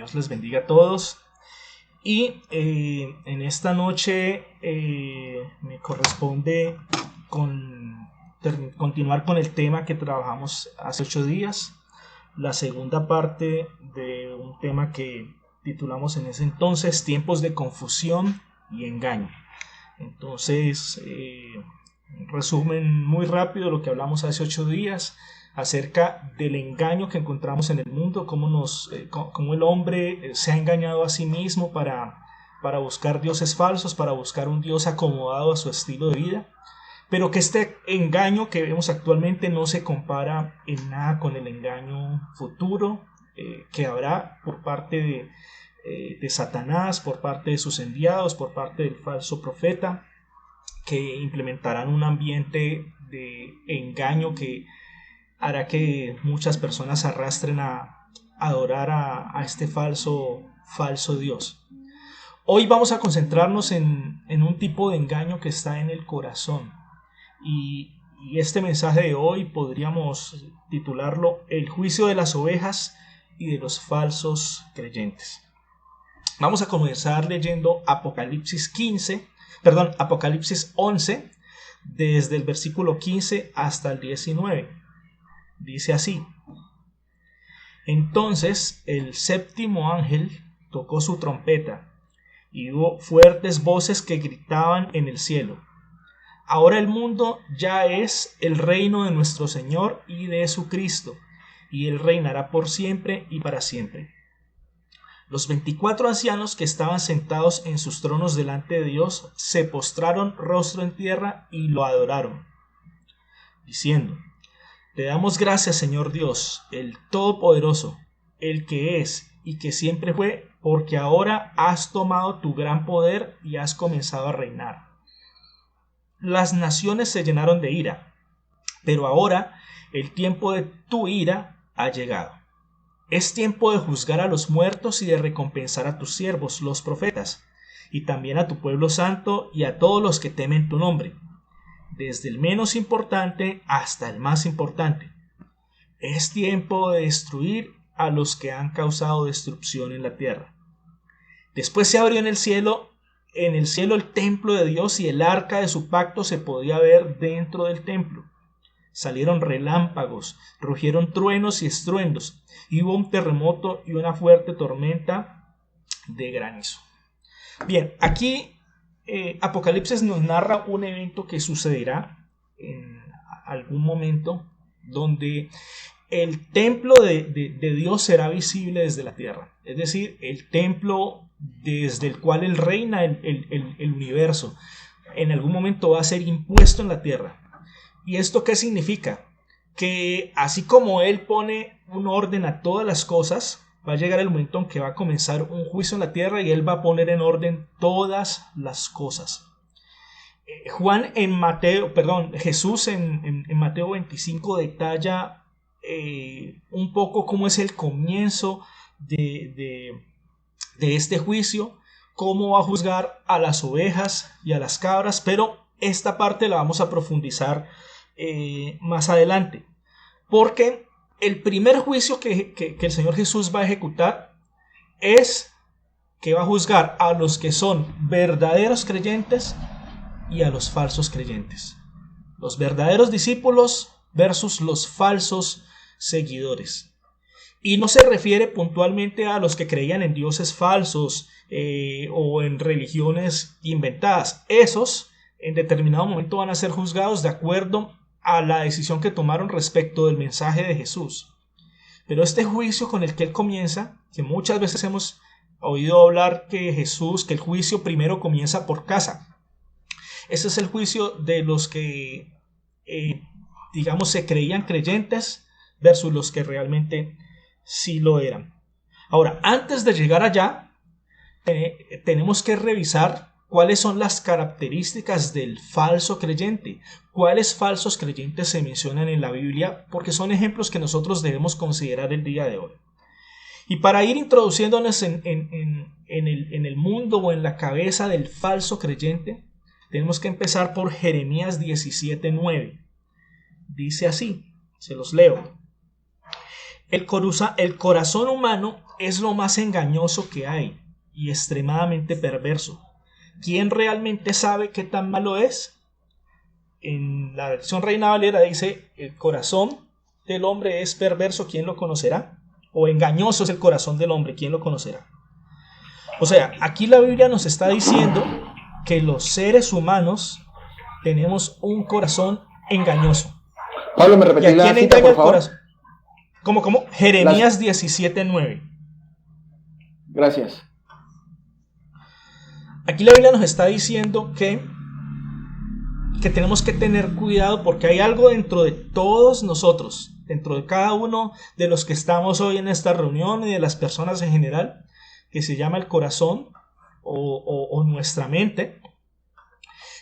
Dios les bendiga a todos. Y en esta noche me corresponde continuar con el tema que trabajamos hace 8 días, la segunda parte de un tema que titulamos en ese entonces Tiempos de confusión y engaño. Entonces, resumen muy rápido lo que hablamos hace 8 días acerca del engaño que encontramos en el mundo, cómo el hombre se ha engañado a sí mismo para buscar dioses falsos, para buscar un Dios acomodado a su estilo de vida, pero que este engaño que vemos actualmente no se compara en nada con el engaño futuro que habrá por parte de Satanás, por parte de sus enviados, por parte del falso profeta, que implementarán un ambiente de engaño que hará que muchas personas se arrastren a adorar a este falso Dios. Hoy vamos a concentrarnos en un tipo de engaño que está en el corazón. Y este mensaje de hoy podríamos titularlo El juicio de las ovejas y de los falsos creyentes. Vamos a comenzar leyendo Apocalipsis 11, desde el versículo 15 hasta el 19. Dice así: Entonces el séptimo ángel tocó su trompeta, y hubo fuertes voces que gritaban en el cielo: Ahora el mundo ya es el reino de nuestro Señor y de su Cristo, y Él reinará por siempre y para siempre. Los 24 ancianos que estaban sentados en sus tronos delante de Dios se postraron rostro en tierra y lo adoraron, diciendo: Te damos gracias, Señor Dios, el Todopoderoso, el que es y que siempre fue, porque ahora has tomado tu gran poder y has comenzado a reinar. Las naciones se llenaron de ira, pero ahora el tiempo de tu ira ha llegado. Es tiempo de juzgar a los muertos y de recompensar a tus siervos, los profetas, y también a tu pueblo santo y a todos los que temen tu nombre, desde el menos importante hasta el más importante. Es tiempo de destruir a los que han causado destrucción en la tierra. Después se abrió en el cielo el templo de Dios, y el arca de su pacto se podía ver dentro del templo. Salieron relámpagos, rugieron truenos y estruendos, y hubo un terremoto y una fuerte tormenta de granizo. Bien, aquí Apocalipsis nos narra un evento que sucederá en algún momento, donde el templo de Dios será visible desde la tierra. Es decir, el templo desde el cual Él reina el universo, en algún momento va a ser impuesto en la tierra. ¿Y esto qué significa? Que así como Él pone un orden a todas las cosas, va a llegar el momento en que va a comenzar un juicio en la tierra y Él va a poner en orden todas las cosas. Jesús en Mateo 25 detalla un poco cómo es el comienzo de este juicio, cómo va a juzgar a las ovejas y a las cabras, pero esta parte la vamos a profundizar más adelante, porque el primer juicio que el Señor Jesús va a ejecutar es que va a juzgar a los que son verdaderos creyentes y a los falsos creyentes, los verdaderos discípulos versus los falsos seguidores. Y no se refiere puntualmente a los que creían en dioses falsos o en religiones inventadas. Esos en determinado momento van a ser juzgados de acuerdo a la decisión que tomaron respecto del mensaje de Jesús. Pero este juicio con el que Él comienza, que muchas veces hemos oído hablar que el juicio primero comienza por casa. Ese es el juicio de los que, se creían creyentes versus los que realmente sí lo eran. Ahora, antes de llegar allá, tenemos que revisar cuáles son las características del falso creyente, cuáles falsos creyentes se mencionan en la Biblia, porque son ejemplos que nosotros debemos considerar el día de hoy. Y para ir introduciéndonos en el mundo o en la cabeza del falso creyente, tenemos que empezar por Jeremías 17:9. Dice así, se los leo: El corazón humano es lo más engañoso que hay y extremadamente perverso. ¿Quién realmente sabe qué tan malo es? En la versión Reina Valera dice: el corazón del hombre es perverso, ¿quién lo conocerá? O engañoso es el corazón del hombre, ¿quién lo conocerá? O sea, aquí la Biblia nos está diciendo que los seres humanos tenemos un corazón engañoso. Pablo, ¿me ¿Y repetís a la quién cita, engaña por el favor? corazón? ¿Cómo? Jeremías 17:9. Gracias. Aquí la Biblia nos está diciendo que tenemos que tener cuidado porque hay algo dentro de todos nosotros, dentro de cada uno de los que estamos hoy en esta reunión y de las personas en general, que se llama el corazón o nuestra mente,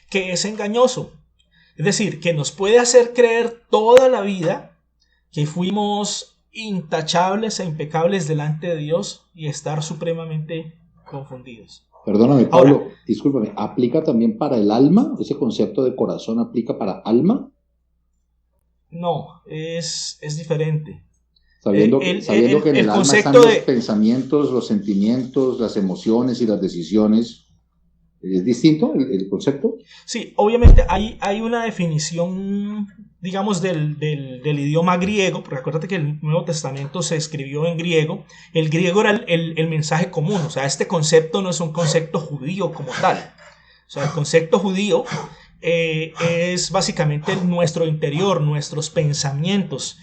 que es engañoso. Es decir, que nos puede hacer creer toda la vida que fuimos intachables e impecables delante de Dios y estar supremamente confundidos. Perdóname, Pablo, Ahora, discúlpame, ¿aplica también para el alma? ¿Ese concepto de corazón aplica para alma? no, es diferente. Sabiendo que en El el alma están concepto los de... pensamientos, los sentimientos, las emociones y las decisiones. ¿Es distinto el concepto? Sí, obviamente hay una definición, digamos, del idioma griego, porque acuérdate que el Nuevo Testamento se escribió en griego. El griego era el mensaje común, o sea, este concepto no es un concepto judío como tal. O sea, el concepto judío es básicamente nuestro interior, nuestros pensamientos,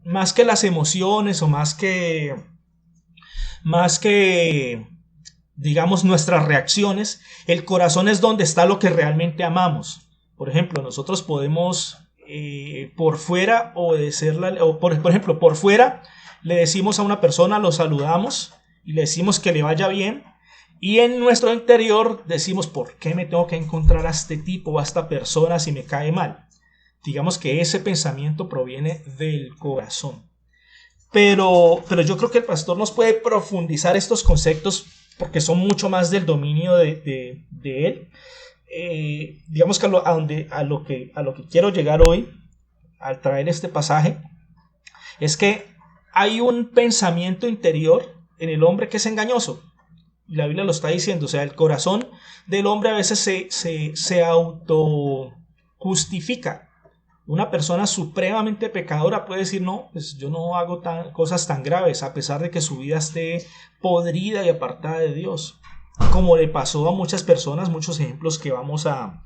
más que las emociones o más que digamos, nuestras reacciones. El corazón es donde está lo que realmente amamos. Por ejemplo, nosotros podemos por fuera obedecerla, o por ejemplo, por fuera le decimos a una persona, lo saludamos y le decimos que le vaya bien, y en nuestro interior decimos: ¿por qué me tengo que encontrar a este tipo o a esta persona si me cae mal? Digamos que ese pensamiento proviene del corazón. Pero yo creo que el pastor nos puede profundizar estos conceptos porque son mucho más del dominio de él. Digamos que a lo que quiero llegar hoy al traer este pasaje es que hay un pensamiento interior en el hombre que es engañoso. Y la Biblia lo está diciendo. O sea, el corazón del hombre a veces se auto justifica. Una persona supremamente pecadora puede decir: no, pues yo no hago cosas tan graves, a pesar de que su vida esté podrida y apartada de Dios, como le pasó a muchas personas, muchos ejemplos que vamos a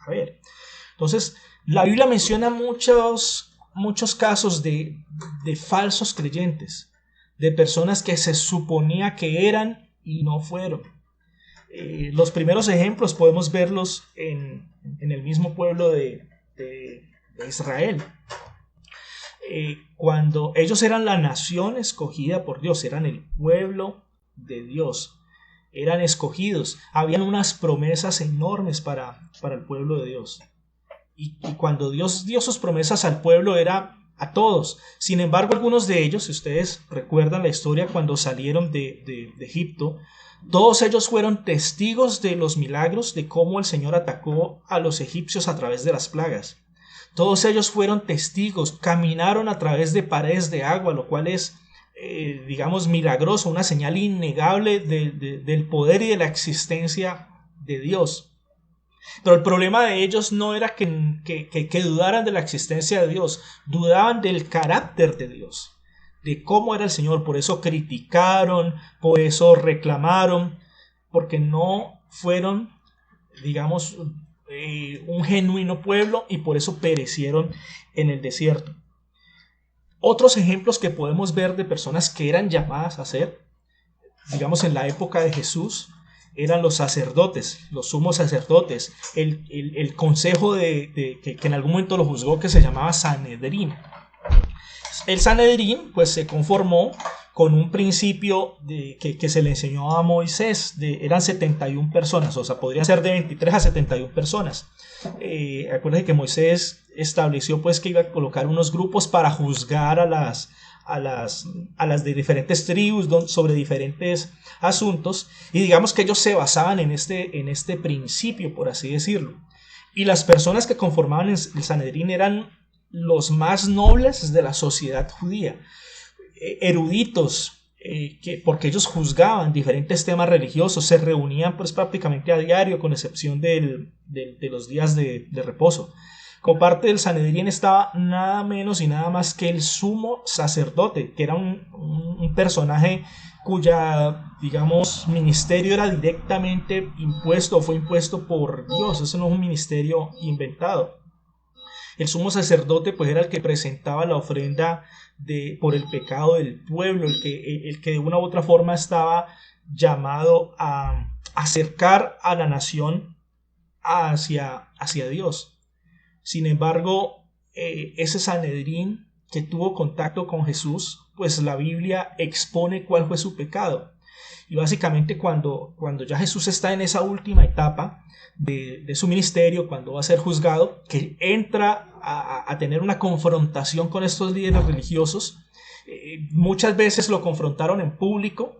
ver. Entonces, la Biblia menciona muchos casos de falsos creyentes, de personas que se suponía que eran y no fueron. Los primeros ejemplos podemos verlos en el mismo pueblo de Israel. Cuando ellos eran la nación escogida por Dios, eran el pueblo de Dios, eran escogidos, habían unas promesas enormes para el pueblo de Dios. Y cuando Dios dio sus promesas al pueblo era a todos. Sin embargo, algunos de ellos, si ustedes recuerdan la historia cuando salieron de Egipto, todos ellos fueron testigos de los milagros, de cómo el Señor atacó a los egipcios a través de las plagas. Todos ellos fueron testigos, caminaron a través de paredes de agua, lo cual es, digamos, milagroso, una señal innegable del poder y de la existencia de Dios. Pero el problema de ellos no era que dudaran de la existencia de Dios, dudaban del carácter de Dios, de cómo era el Señor. Por eso criticaron, por eso reclamaron, porque no fueron, digamos, un genuino pueblo, y por eso perecieron en el desierto. Otros ejemplos que podemos ver de personas que eran llamadas a ser, digamos, en la época de Jesús, eran los sacerdotes, los sumos sacerdotes, el consejo que en algún momento lo juzgó, que se llamaba Sanedrín. El Sanedrín pues se conformó con un principio que se le enseñó a Moisés. Eran 71 personas, o sea, podría ser de 23 a 71 personas. Acuérdense que Moisés estableció pues que iba a colocar unos grupos para juzgar a las de diferentes tribus sobre diferentes asuntos, y digamos que ellos se basaban en este principio, por así decirlo. Y las personas que conformaban el Sanedrín eran los más nobles de la sociedad judía, eruditos, porque ellos juzgaban diferentes temas religiosos, se reunían pues prácticamente a diario, con excepción de los días de reposo. Como parte del Sanedrín estaba nada menos y nada más que el sumo sacerdote, que era un personaje cuya, digamos, ministerio era directamente impuesto o fue impuesto por Dios. Eso no es un ministerio inventado. El sumo sacerdote pues era el que presentaba la ofrenda por el pecado del pueblo, el que de una u otra forma estaba llamado a acercar a la nación hacia Dios. Sin embargo, ese Sanedrín que tuvo contacto con Jesús, pues la Biblia expone cuál fue su pecado. Y básicamente cuando ya Jesús está en esa última etapa de su ministerio, cuando va a ser juzgado, que entra a tener una confrontación con estos líderes religiosos, muchas veces lo confrontaron en público,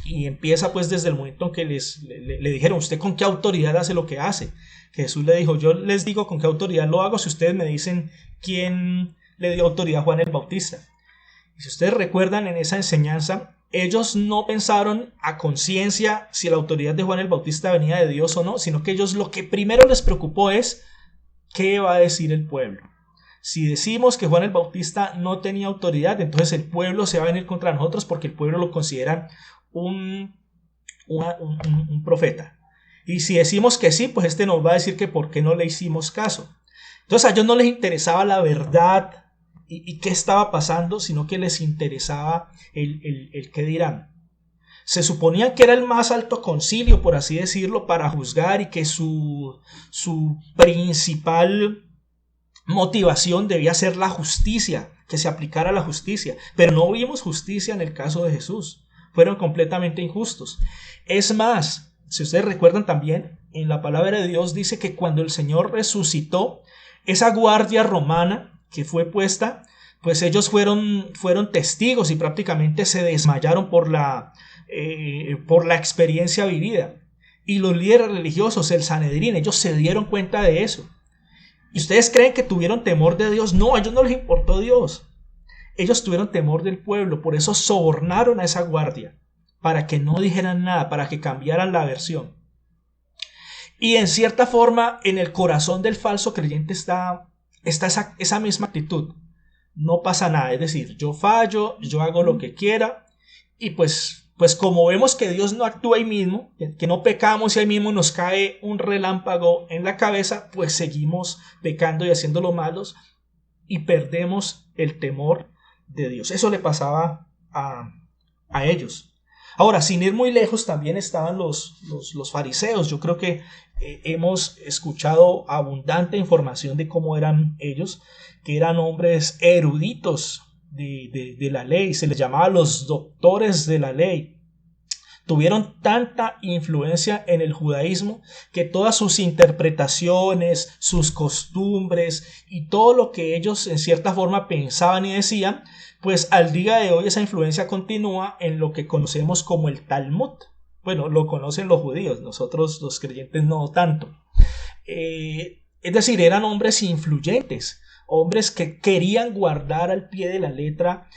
y empieza pues desde el momento en que le dijeron: ¿usted con qué autoridad hace lo que hace? Jesús le dijo: yo les digo con qué autoridad lo hago si ustedes me dicen quién le dio autoridad a Juan el Bautista. Y si ustedes recuerdan, en esa enseñanza, ellos no pensaron a conciencia si la autoridad de Juan el Bautista venía de Dios o no, sino que ellos lo que primero les preocupó es ¿qué va a decir el pueblo? Si decimos que Juan el Bautista no tenía autoridad, entonces el pueblo se va a venir contra nosotros, porque el pueblo lo considera un profeta. Y si decimos que sí, pues este nos va a decir que por qué no le hicimos caso. Entonces a ellos no les interesaba la verdad y qué estaba pasando, sino que les interesaba el qué dirán. Se suponía que era el más alto concilio, por así decirlo, para juzgar, y que su principal motivación debía ser la justicia, que se aplicara la justicia. Pero no vimos justicia en el caso de Jesús. Fueron completamente injustos. Es más, si ustedes recuerdan también, en la palabra de Dios dice que cuando el Señor resucitó, esa guardia romana que fue puesta, pues ellos fueron testigos y prácticamente se desmayaron por la experiencia vivida. Y los líderes religiosos, el Sanedrín, ellos se dieron cuenta de eso. ¿Y ustedes creen que tuvieron temor de Dios? No, a ellos no les importó Dios. Ellos tuvieron temor del pueblo, por eso sobornaron a esa guardia, para que no dijeran nada, para que cambiaran la versión. Y en cierta forma, en el corazón del falso creyente está esa misma actitud. No pasa nada, es decir, yo fallo, yo hago lo que quiera, y pues como vemos que Dios no actúa ahí mismo, que no pecamos y ahí mismo nos cae un relámpago en la cabeza, pues seguimos pecando y haciendo lo malos, y perdemos el temor de Dios. Eso le pasaba a ellos. Ahora, sin ir muy lejos, también estaban los fariseos. Yo creo que hemos escuchado abundante información de cómo eran ellos, que eran hombres eruditos de la ley. Se les llamaba los doctores de la ley. Tuvieron tanta influencia en el judaísmo que todas sus interpretaciones, sus costumbres y todo lo que ellos en cierta forma pensaban y decían, pues al día de hoy esa influencia continúa en lo que conocemos como el Talmud. Bueno, lo conocen los judíos, nosotros los creyentes no tanto. Es decir, eran hombres influyentes, hombres que querían guardar al pie de la letra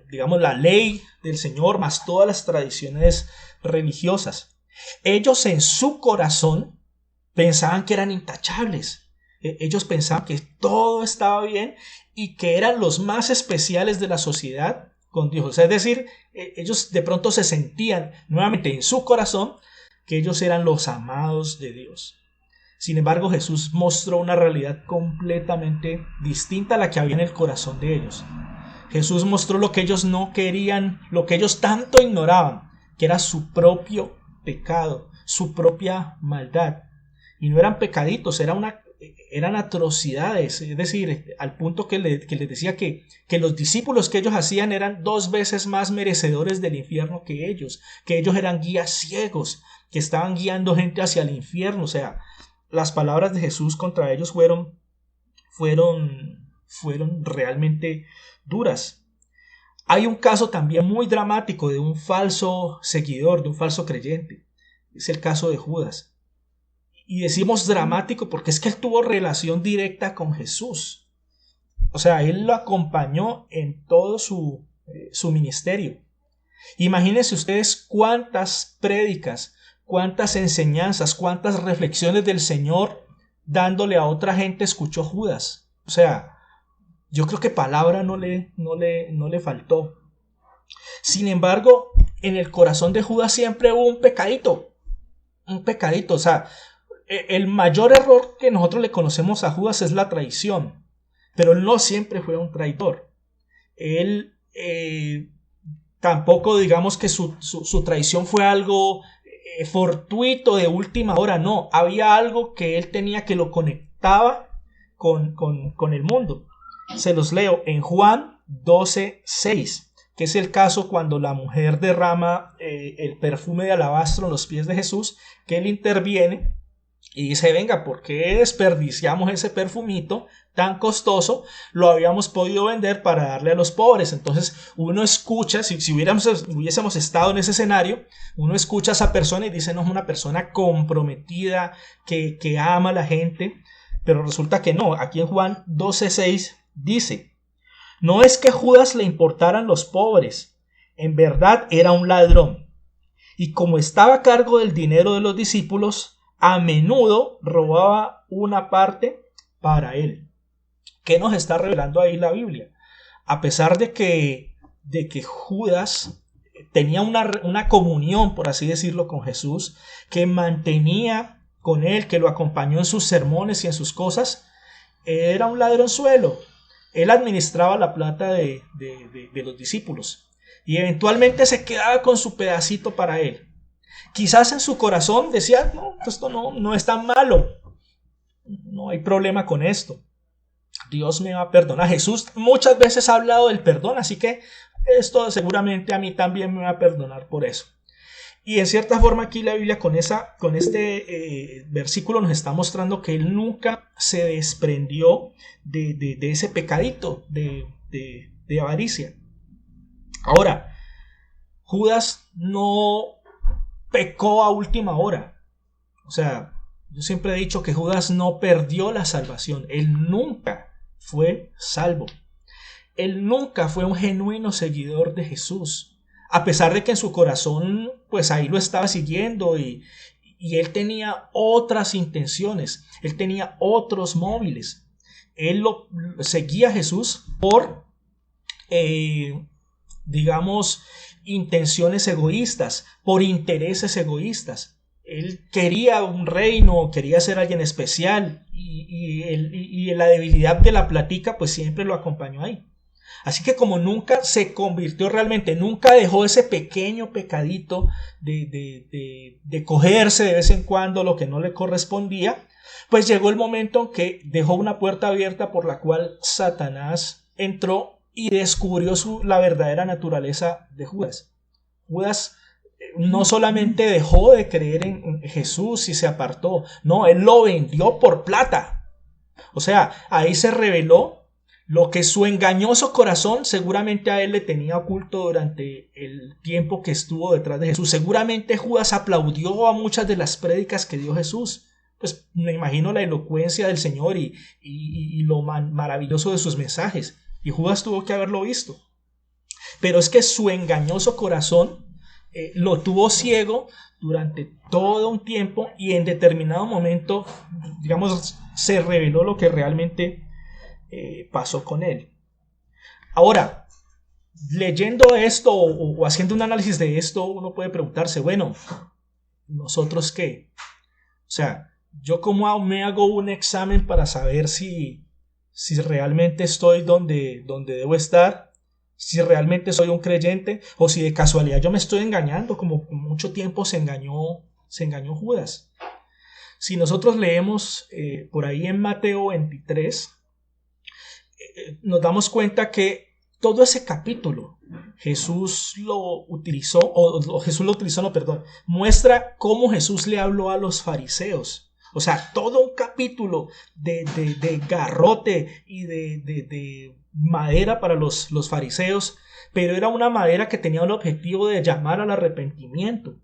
digamos, la ley del Señor, más todas las tradiciones religiosas. Ellos en su corazón pensaban que eran intachables. Ellos pensaban que todo estaba bien y que eran los más especiales de la sociedad con Dios. O sea, es decir, ellos de pronto se sentían nuevamente en su corazón que ellos eran los amados de Dios. Sin embargo, Jesús mostró una realidad completamente distinta a la que había en el corazón de ellos. Jesús mostró lo que ellos no querían, lo que ellos tanto ignoraban, que era su propio pecado, su propia maldad. Y no eran pecaditos, eran atrocidades. Es decir, al punto que les decía que los discípulos que ellos hacían eran 2 veces más merecedores del infierno que ellos eran guías ciegos, que estaban guiando gente hacia el infierno. O sea, las palabras de Jesús contra ellos fueron realmente duras. Hay un caso también muy dramático de un falso seguidor, de un falso creyente. Es el caso de Judas. Y decimos dramático porque es que él tuvo relación directa con Jesús. O sea, él lo acompañó en todo su ministerio. Imagínense ustedes cuántas prédicas, cuántas enseñanzas, cuántas reflexiones del Señor dándole a otra gente escuchó Judas. O sea, yo creo que palabra no le faltó. Sin embargo, en el corazón de Judas siempre hubo un pecadito. O sea, el mayor error que nosotros le conocemos a Judas es la traición. Pero él no siempre fue un traidor. Él tampoco digamos que su traición fue algo fortuito de última hora. No, había algo que él tenía que lo conectaba con el mundo. Se los leo en Juan 12:6, que es el caso cuando la mujer derrama el perfume de alabastro en los pies de Jesús, que él interviene y dice, venga, ¿por qué desperdiciamos ese perfumito tan costoso? Lo habíamos podido vender para darle a los pobres. Entonces uno escucha, si hubiésemos estado en ese escenario, uno escucha a esa persona y dice, no, es una persona comprometida, que ama a la gente, pero resulta que no. Aquí en Juan 12:6 dice, no es que a Judas le importaran los pobres, en verdad era un ladrón, y como estaba a cargo del dinero de los discípulos, a menudo robaba una parte para él. ¿Qué nos está revelando ahí la Biblia? A pesar de que Judas tenía una comunión, por así decirlo, con Jesús, que mantenía con él, que lo acompañó en sus sermones y en sus cosas, era un ladronzuelo. Él administraba la plata de los discípulos y eventualmente se quedaba con su pedacito para él. Quizás en su corazón decía, no, esto no es tan malo, no hay problema con esto, Dios me va a perdonar. Jesús muchas veces ha hablado del perdón, así que esto seguramente a mí también me va a perdonar por eso. Y en cierta forma aquí la Biblia con este versículo nos está mostrando que él nunca se desprendió de ese pecadito de avaricia. Ahora, Judas no pecó a última hora. O sea, yo siempre he dicho que Judas no perdió la salvación. Él nunca fue salvo. Él nunca fue un genuino seguidor de Jesús. A pesar de que en su corazón, pues ahí lo estaba siguiendo y él tenía otras intenciones. Él tenía otros móviles. Él seguía a Jesús por, digamos, intenciones egoístas, por intereses egoístas. Él quería un reino, quería ser alguien especial y la debilidad de la platica pues siempre lo acompañó ahí. Así que como nunca se convirtió realmente, nunca dejó ese pequeño pecadito de cogerse de vez en cuando lo que no le correspondía, pues llegó el momento en que dejó una puerta abierta por la cual Satanás entró y descubrió la verdadera naturaleza de Judas. Judas no solamente dejó de creer en Jesús y se apartó, no, él lo vendió por plata. O sea, ahí se reveló lo que su engañoso corazón seguramente a él le tenía oculto durante el tiempo que estuvo detrás de Jesús. Seguramente Judas aplaudió a muchas de las prédicas que dio Jesús. Pues me imagino la elocuencia del Señor y lo maravilloso de sus mensajes. Y Judas tuvo que haberlo visto. Pero es que su engañoso corazón lo tuvo ciego durante todo un tiempo y en determinado momento, digamos, se reveló lo que realmente pasó con él. Ahora, leyendo esto o haciendo un análisis de esto, uno puede preguntarse, bueno, ¿nosotros qué? O sea, ¿yo cómo me hago un examen para saber si realmente estoy donde debo estar? Si realmente soy un creyente o si de casualidad yo me estoy engañando, como mucho tiempo se engañó Judas. Si nosotros leemos por ahí en Mateo 23, nos damos cuenta que todo ese capítulo Jesús lo utilizó, muestra cómo Jesús le habló a los fariseos. O sea, todo un capítulo de garrote y de madera para los fariseos, pero era una madera que tenía el objetivo de llamar al arrepentimiento.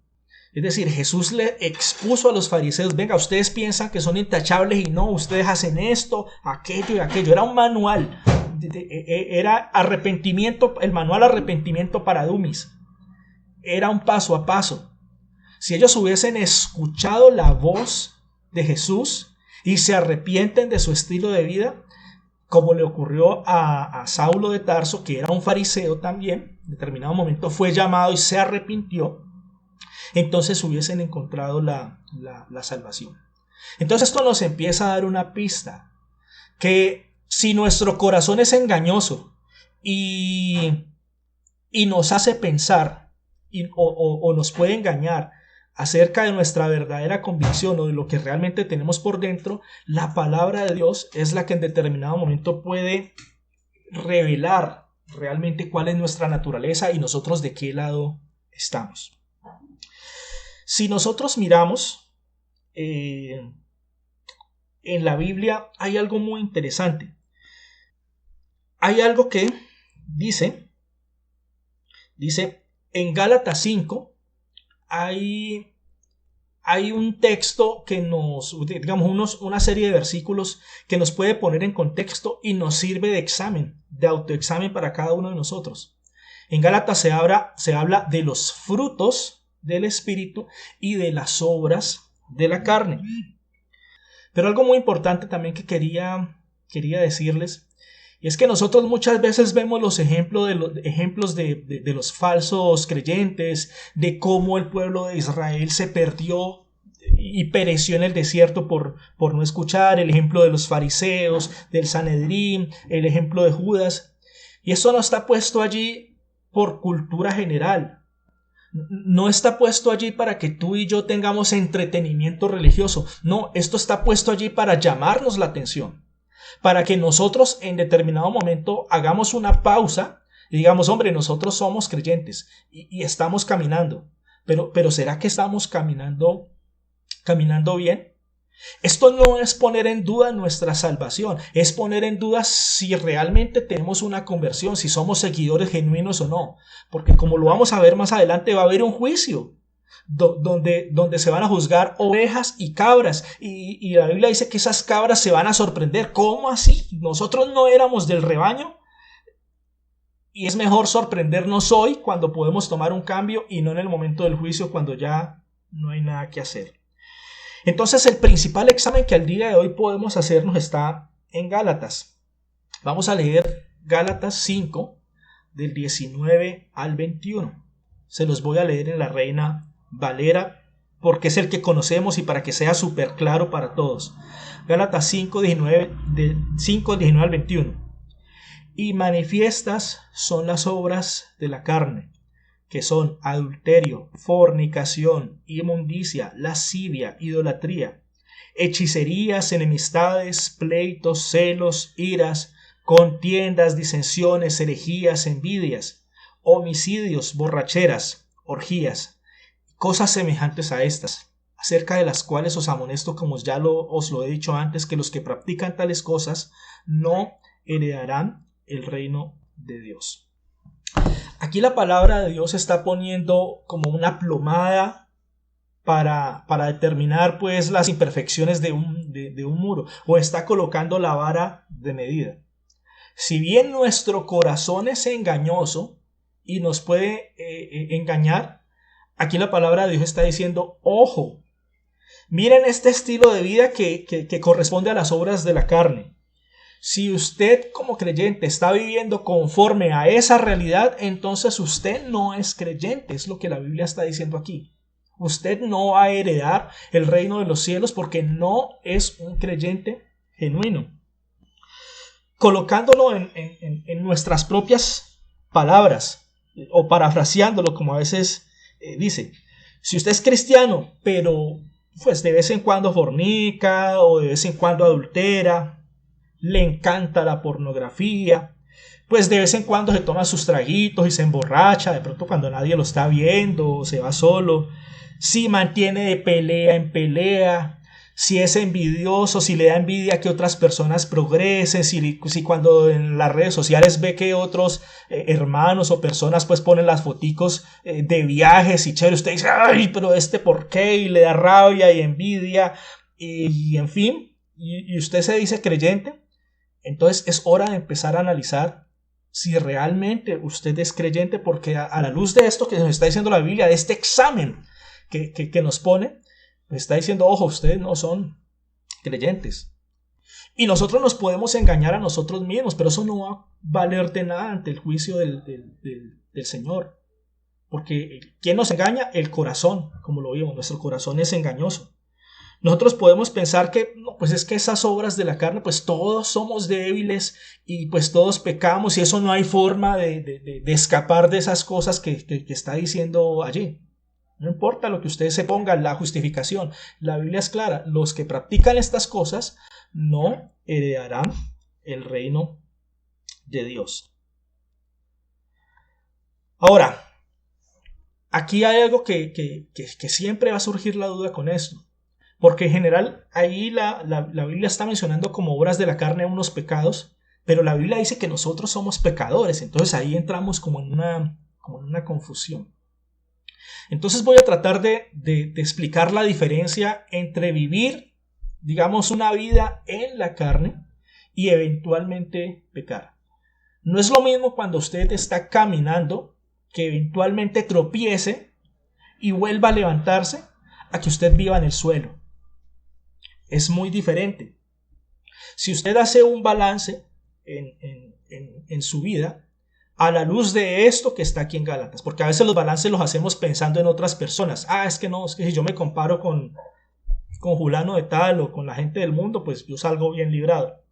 Es decir, Jesús le expuso a los fariseos, venga, ustedes piensan que son intachables y no, ustedes hacen esto, aquello y aquello. Era un manual, era arrepentimiento, el manual arrepentimiento para dummies. Era un paso a paso. Si ellos hubiesen escuchado la voz de Jesús y se arrepienten de su estilo de vida, como le ocurrió a Saulo de Tarso, que era un fariseo también, en determinado momento fue llamado y se arrepintió, entonces hubiesen encontrado la salvación. Entonces esto nos empieza a dar una pista, que si nuestro corazón es engañoso y nos hace pensar o nos puede engañar acerca de nuestra verdadera convicción o de lo que realmente tenemos por dentro, la palabra de Dios es la que en determinado momento puede revelar realmente cuál es nuestra naturaleza y nosotros de qué lado estamos. Si nosotros miramos en la Biblia, hay algo muy interesante. Hay algo que dice en Gálatas 5, hay un texto que nos, digamos, una serie de versículos que nos puede poner en contexto y nos sirve de examen, de autoexamen para cada uno de nosotros. En Gálatas se habla de los frutos del Espíritu y de las obras de la carne. Pero algo muy importante también que quería decirles, y es que nosotros muchas veces vemos los ejemplos de los falsos creyentes, de cómo el pueblo de Israel se perdió y pereció en el desierto por no escuchar, el ejemplo de los fariseos, del Sanedrín, el ejemplo de Judas. Y eso no está puesto allí por cultura general. No está puesto allí para que tú y yo tengamos entretenimiento religioso. No, esto está puesto allí para llamarnos la atención. Para que nosotros en determinado momento hagamos una pausa y digamos, hombre, nosotros somos creyentes y estamos caminando. Pero ¿será que estamos caminando bien? Esto no es poner en duda nuestra salvación, es poner en duda si realmente tenemos una conversión, si somos seguidores genuinos o no. Porque como lo vamos a ver más adelante, va a haber un juicio donde se van a juzgar ovejas y cabras. Y la Biblia dice que esas cabras se van a sorprender. ¿Cómo así? ¿Nosotros no éramos del rebaño? Y es mejor sorprendernos hoy cuando podemos tomar un cambio y no en el momento del juicio cuando ya no hay nada que hacer. Entonces el principal examen que al día de hoy podemos hacernos está en Gálatas. Vamos a leer Gálatas 5 del 19 al 21. Se los voy a leer en la Reina Valera porque es el que conocemos y para que sea súper claro para todos. Gálatas 5, 19 al 21. Y manifiestas son las obras de la carne, que son adulterio, fornicación, inmundicia, lascivia, idolatría, hechicerías, enemistades, pleitos, celos, iras, contiendas, disensiones, herejías, envidias, homicidios, borracheras, orgías, cosas semejantes a estas, acerca de las cuales os amonesto, como ya os lo he dicho antes, que los que practican tales cosas no heredarán el reino de Dios. Aquí la palabra de Dios está poniendo como una plomada para determinar pues las imperfecciones de un muro, o está colocando la vara de medida. Si bien nuestro corazón es engañoso y nos puede engañar, aquí la palabra de Dios está diciendo, ojo, miren este estilo de vida que corresponde a las obras de la carne. Si usted como creyente está viviendo conforme a esa realidad, entonces usted no es creyente, es lo que la Biblia está diciendo aquí. Usted no va a heredar el reino de los cielos porque no es un creyente genuino. Colocándolo en nuestras propias palabras, o parafraseándolo como a veces dice, si usted es cristiano, pero pues de vez en cuando fornica o de vez en cuando adultera, le encanta la pornografía, pues de vez en cuando se toma sus traguitos y se emborracha, de pronto cuando nadie lo está viendo, se va solo, si mantiene de pelea en pelea, si es envidioso, si le da envidia que otras personas progresen, si cuando en las redes sociales ve que otros hermanos o personas pues ponen las foticos de viajes y chévere, usted dice, ay, pero ¿por qué? Y le da rabia y envidia y en fin, y usted se dice creyente. Entonces es hora de empezar a analizar si realmente usted es creyente, porque a la luz de esto que nos está diciendo la Biblia, de este examen que nos pone, pues está diciendo, ojo, ustedes no son creyentes. Y nosotros nos podemos engañar a nosotros mismos, pero eso no va a valer de nada ante el juicio del Señor. Porque ¿quién nos engaña? El corazón, como lo vimos, nuestro corazón es engañoso. Nosotros podemos pensar que, no, pues es que esas obras de la carne, pues todos somos débiles y pues todos pecamos y eso no hay forma de escapar de esas cosas que está diciendo allí. No importa lo que ustedes se pongan, la justificación. La Biblia es clara. Los que practican estas cosas no heredarán el reino de Dios. Ahora, aquí hay algo que siempre va a surgir la duda con esto. Porque en general ahí la Biblia está mencionando como obras de la carne unos pecados, pero la Biblia dice que nosotros somos pecadores. Entonces ahí entramos como en una confusión. Entonces voy a tratar de explicar la diferencia entre vivir, digamos, una vida en la carne y eventualmente pecar. No es lo mismo cuando usted está caminando, que eventualmente tropiece y vuelva a levantarse, a que usted viva en el suelo. Es muy diferente. Si usted hace un balance en su vida, a la luz de esto que está aquí en Gálatas, porque a veces los balances los hacemos pensando en otras personas. Es que si yo me comparo con fulano de tal o con la gente del mundo, pues yo salgo bien librado.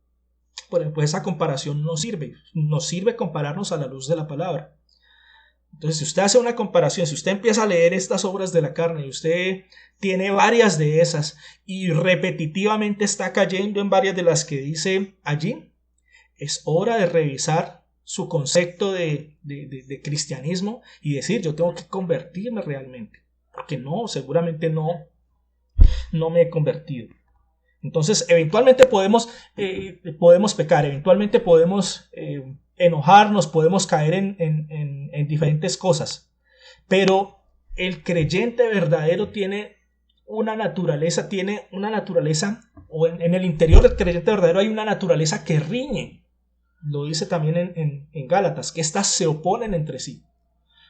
Pues esa comparación no sirve. Nos sirve compararnos a la luz de la palabra. Entonces, si usted hace una comparación, si usted empieza a leer estas obras de la carne y usted tiene varias de esas y repetitivamente está cayendo en varias de las que dice allí, es hora de revisar su concepto de cristianismo y decir, yo tengo que convertirme realmente, porque seguramente no me he convertido. Entonces eventualmente podemos pecar, eventualmente podemos enojarnos, podemos caer en diferentes cosas, pero el creyente verdadero tiene una naturaleza, o en el interior del creyente verdadero hay una naturaleza que riñe. Lo dice también en Gálatas, que estas se oponen entre sí.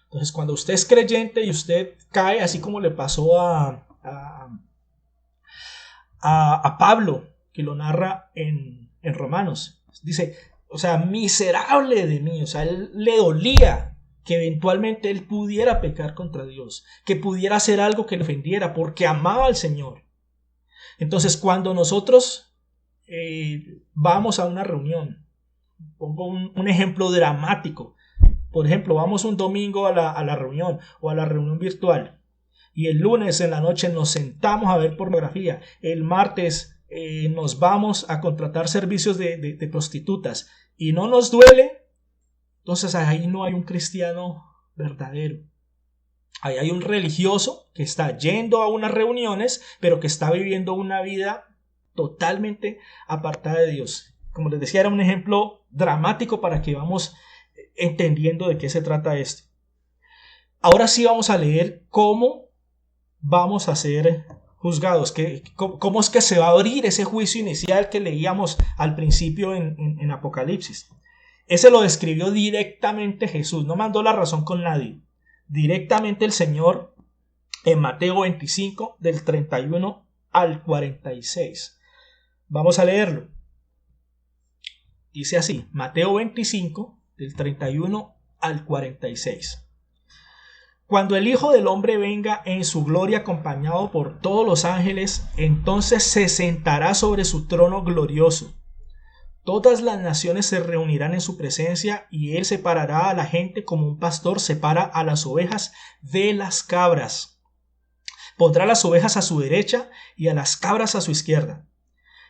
Entonces, cuando usted es creyente y usted cae, así como le pasó a Pablo, que lo narra en Romanos, dice, o sea, miserable de mí, o sea, él le dolía que eventualmente él pudiera pecar contra Dios, que pudiera hacer algo que le ofendiera, porque amaba al Señor. Entonces, cuando nosotros vamos a una reunión, pongo un ejemplo dramático. Por ejemplo, vamos un domingo a la reunión o a la reunión virtual y el lunes en la noche nos sentamos a ver pornografía. El martes nos vamos a contratar servicios de prostitutas y no nos duele. Entonces ahí no hay un cristiano verdadero. Ahí hay un religioso que está yendo a unas reuniones, pero que está viviendo una vida totalmente apartada de Dios. Como les decía, era un ejemplo dramático para que vamos entendiendo de qué se trata esto. Ahora sí vamos a leer cómo vamos a ser juzgados, cómo es que se va a abrir ese juicio inicial que leíamos al principio en Apocalipsis. Ese lo describió directamente Jesús, no mandó la razón con nadie. Directamente el Señor en Mateo 25 del 31 al 46. Vamos a leerlo. Dice así, Mateo 25 del 31 al 46. Cuando el Hijo del Hombre venga en su gloria acompañado por todos los ángeles, entonces se sentará sobre su trono glorioso. Todas las naciones se reunirán en su presencia y él separará a la gente como un pastor separa a las ovejas de las cabras. Pondrá las ovejas a su derecha y a las cabras a su izquierda.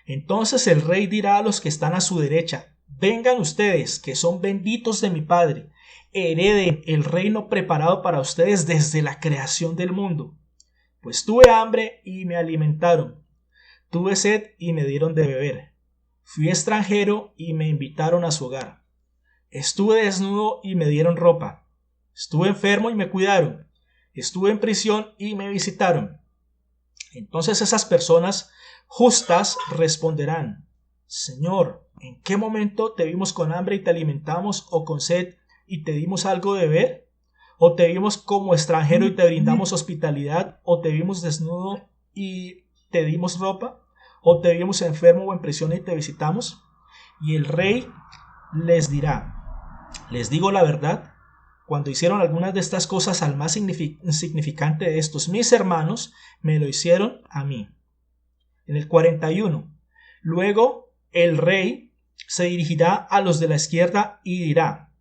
Entonces el rey dirá a los que están a su derecha, vengan ustedes, que son benditos de mi Padre, hereden el reino preparado para ustedes desde la creación del mundo. Pues tuve hambre y me alimentaron. Tuve sed y me dieron de beber. Fui extranjero y me invitaron a su hogar. Estuve desnudo y me dieron ropa. Estuve enfermo y me cuidaron. Estuve en prisión y me visitaron. Entonces esas personas justas responderán: Señor, ¿en qué momento te vimos con hambre y te alimentamos, o con sed y te dimos algo de beber? ¿O te vimos como extranjero y te brindamos hospitalidad? ¿O te vimos desnudo y te dimos ropa? ¿O te vimos enfermo o en prisión y te visitamos? Y el rey les dirá: les digo la verdad, cuando hicieron algunas de estas cosas al más insignificante de estos mis hermanos, me lo hicieron a mí. En el 41, luego el rey se dirigirá a los de la izquierda y dirá: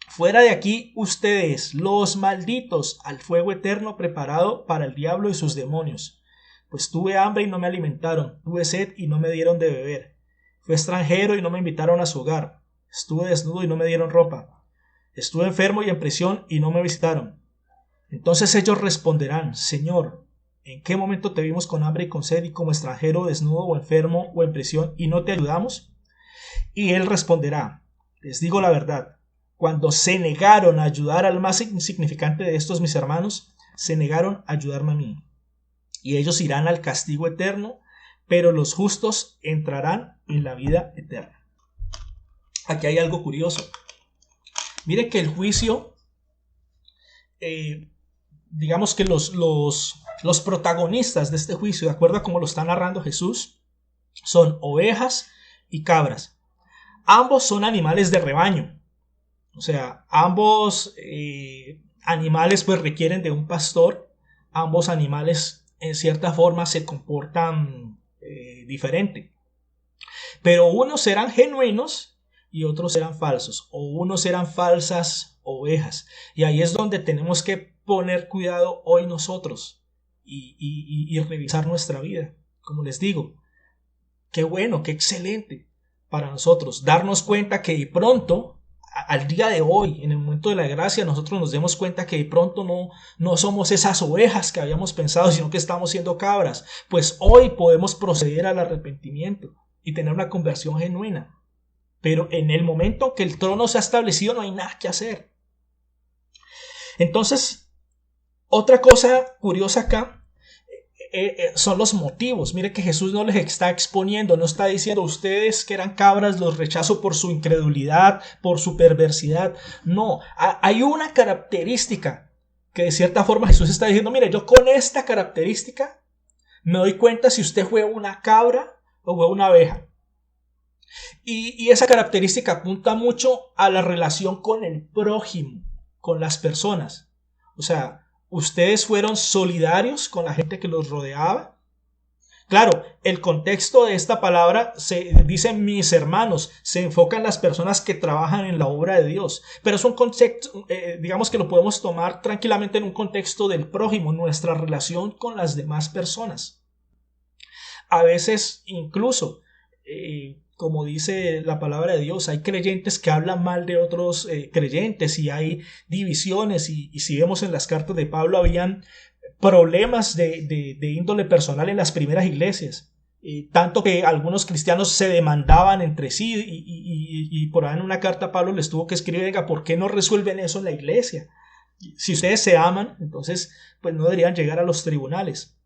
fuera de aquí ustedes, los malditos, al fuego eterno preparado para el diablo y sus demonios. Pues tuve hambre y no me alimentaron, tuve sed y no me dieron de beber. Fui extranjero y no me invitaron a su hogar. Estuve desnudo y no me dieron ropa. Estuve enfermo y en prisión y no me visitaron. Entonces ellos responderán: Señor, ¿en qué momento te vimos con hambre y con sed y como extranjero, desnudo o enfermo o en prisión y no te ayudamos? Y él responderá: les digo la verdad, cuando se negaron a ayudar al más insignificante de estos mis hermanos, se negaron a ayudarme a mí. Y ellos irán al castigo eterno, pero los justos entrarán en la vida eterna. Aquí hay algo curioso. Mire que el juicio, digamos que los protagonistas de este juicio, de acuerdo a cómo lo está narrando Jesús, son ovejas y cabras. Ambos son animales de rebaño. O sea, ambos animales pues requieren de un pastor. Ambos animales en cierta forma se comportan diferente. Pero unos eran genuinos y otros eran falsos. O unos eran falsas ovejas. Y ahí es donde tenemos que poner cuidado hoy nosotros y revisar nuestra vida. Como les digo, qué bueno, qué excelente para nosotros darnos cuenta que de pronto, al día de hoy, en el momento de la gracia, nosotros nos demos cuenta que de pronto no somos esas ovejas que habíamos pensado, sino que estamos siendo cabras. Pues hoy podemos proceder al arrepentimiento y tener una conversión genuina. Pero en el momento que el trono se ha establecido no hay nada que hacer. Entonces, otra cosa curiosa acá son los motivos. Mire que Jesús no les está exponiendo, no está diciendo: ustedes que eran cabras los rechazo por su incredulidad, por su perversidad. No, hay una característica que de cierta forma Jesús está diciendo: mire, yo con esta característica me doy cuenta si usted fue una cabra o fue una abeja. Y esa característica apunta mucho a la relación con el prójimo, con las personas. O sea, ¿ustedes fueron solidarios con la gente que los rodeaba? Claro, el contexto de esta palabra se dice mis hermanos, se enfoca en las personas que trabajan en la obra de Dios, pero es un concepto, digamos que lo podemos tomar tranquilamente en un contexto del prójimo, nuestra relación con las demás personas. A veces incluso, como dice la palabra de Dios, hay creyentes que hablan mal de otros creyentes y hay divisiones y si vemos en las cartas de Pablo habían problemas de índole personal en las primeras iglesias, tanto que algunos cristianos se demandaban entre sí y por ahí en una carta Pablo les tuvo que escribir: venga, ¿por qué no resuelven eso en la iglesia? Si ustedes se aman, entonces pues no deberían llegar a los tribunales.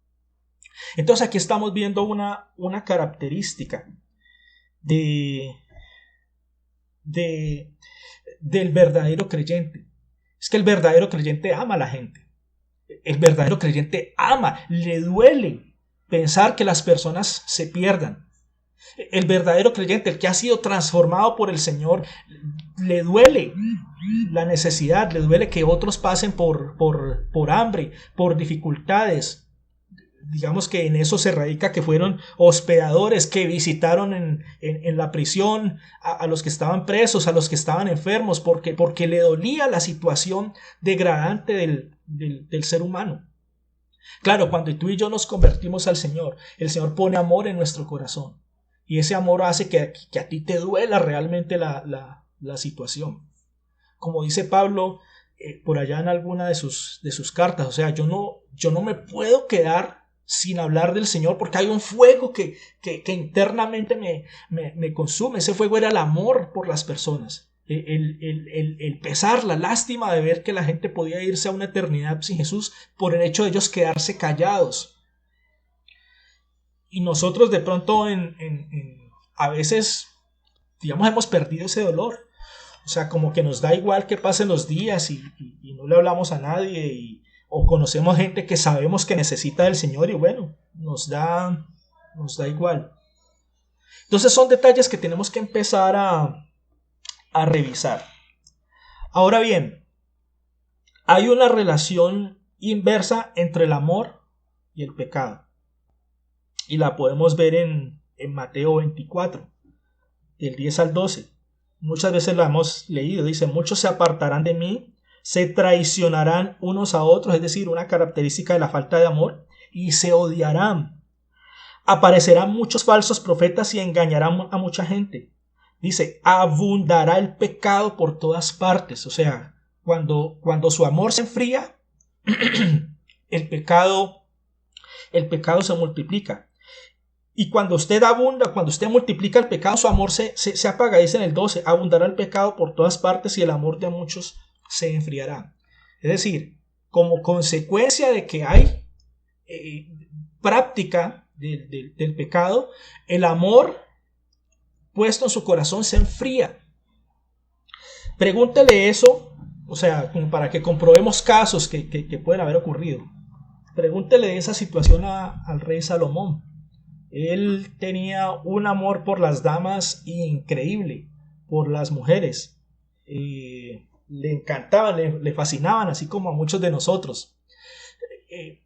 Entonces aquí estamos viendo una característica del verdadero creyente. Es que el verdadero creyente ama a la gente. El verdadero creyente ama, le duele pensar que las personas se pierdan. El verdadero creyente, el que ha sido transformado por el Señor, le duele la necesidad, le duele que otros pasen por hambre, por dificultades. Digamos que en eso se radica que fueron hospedadores, que visitaron en la prisión a los que estaban presos, a los que estaban enfermos, porque le dolía la situación degradante del ser humano. Claro, cuando tú y yo nos convertimos al Señor, el Señor pone amor en nuestro corazón y ese amor hace que a ti te duela realmente la situación. Como dice Pablo por allá en alguna de sus cartas, o sea, yo no me puedo quedar sin hablar del Señor, porque hay un fuego que internamente me consume. Ese fuego era el amor por las personas, el pesar, la lástima de ver que la gente podía irse a una eternidad sin Jesús por el hecho de ellos quedarse callados. Y nosotros de pronto a veces, digamos, hemos perdido ese dolor. O sea, como que nos da igual que pasen los días y no le hablamos a nadie, o conocemos gente que sabemos que necesita del Señor y bueno, nos da igual. Entonces son detalles que tenemos que empezar a revisar. Ahora bien, hay una relación inversa entre el amor y el pecado. Y la podemos ver en Mateo 24, del 10 al 12. Muchas veces lo hemos leído. Dice: muchos se apartarán de mí, se traicionarán unos a otros, es decir, una característica de la falta de amor, y se odiarán. Aparecerán muchos falsos profetas y engañarán a mucha gente. Dice: abundará el pecado por todas partes. O sea, cuando su amor se enfría, el pecado se multiplica. Y cuando usted abunda, cuando usted multiplica el pecado, su amor se apaga. Dice en el 12: abundará el pecado por todas partes y el amor de muchos se enfriará. Es decir, como consecuencia de que hay práctica del pecado, el amor puesto en su corazón se enfría. Pregúntele eso, o sea, como para que comprobemos casos que pueden haber ocurrido. Pregúntele esa situación al rey Salomón. Él tenía un amor por las damas increíble, por las mujeres. Le encantaban, le fascinaban, así como a muchos de nosotros.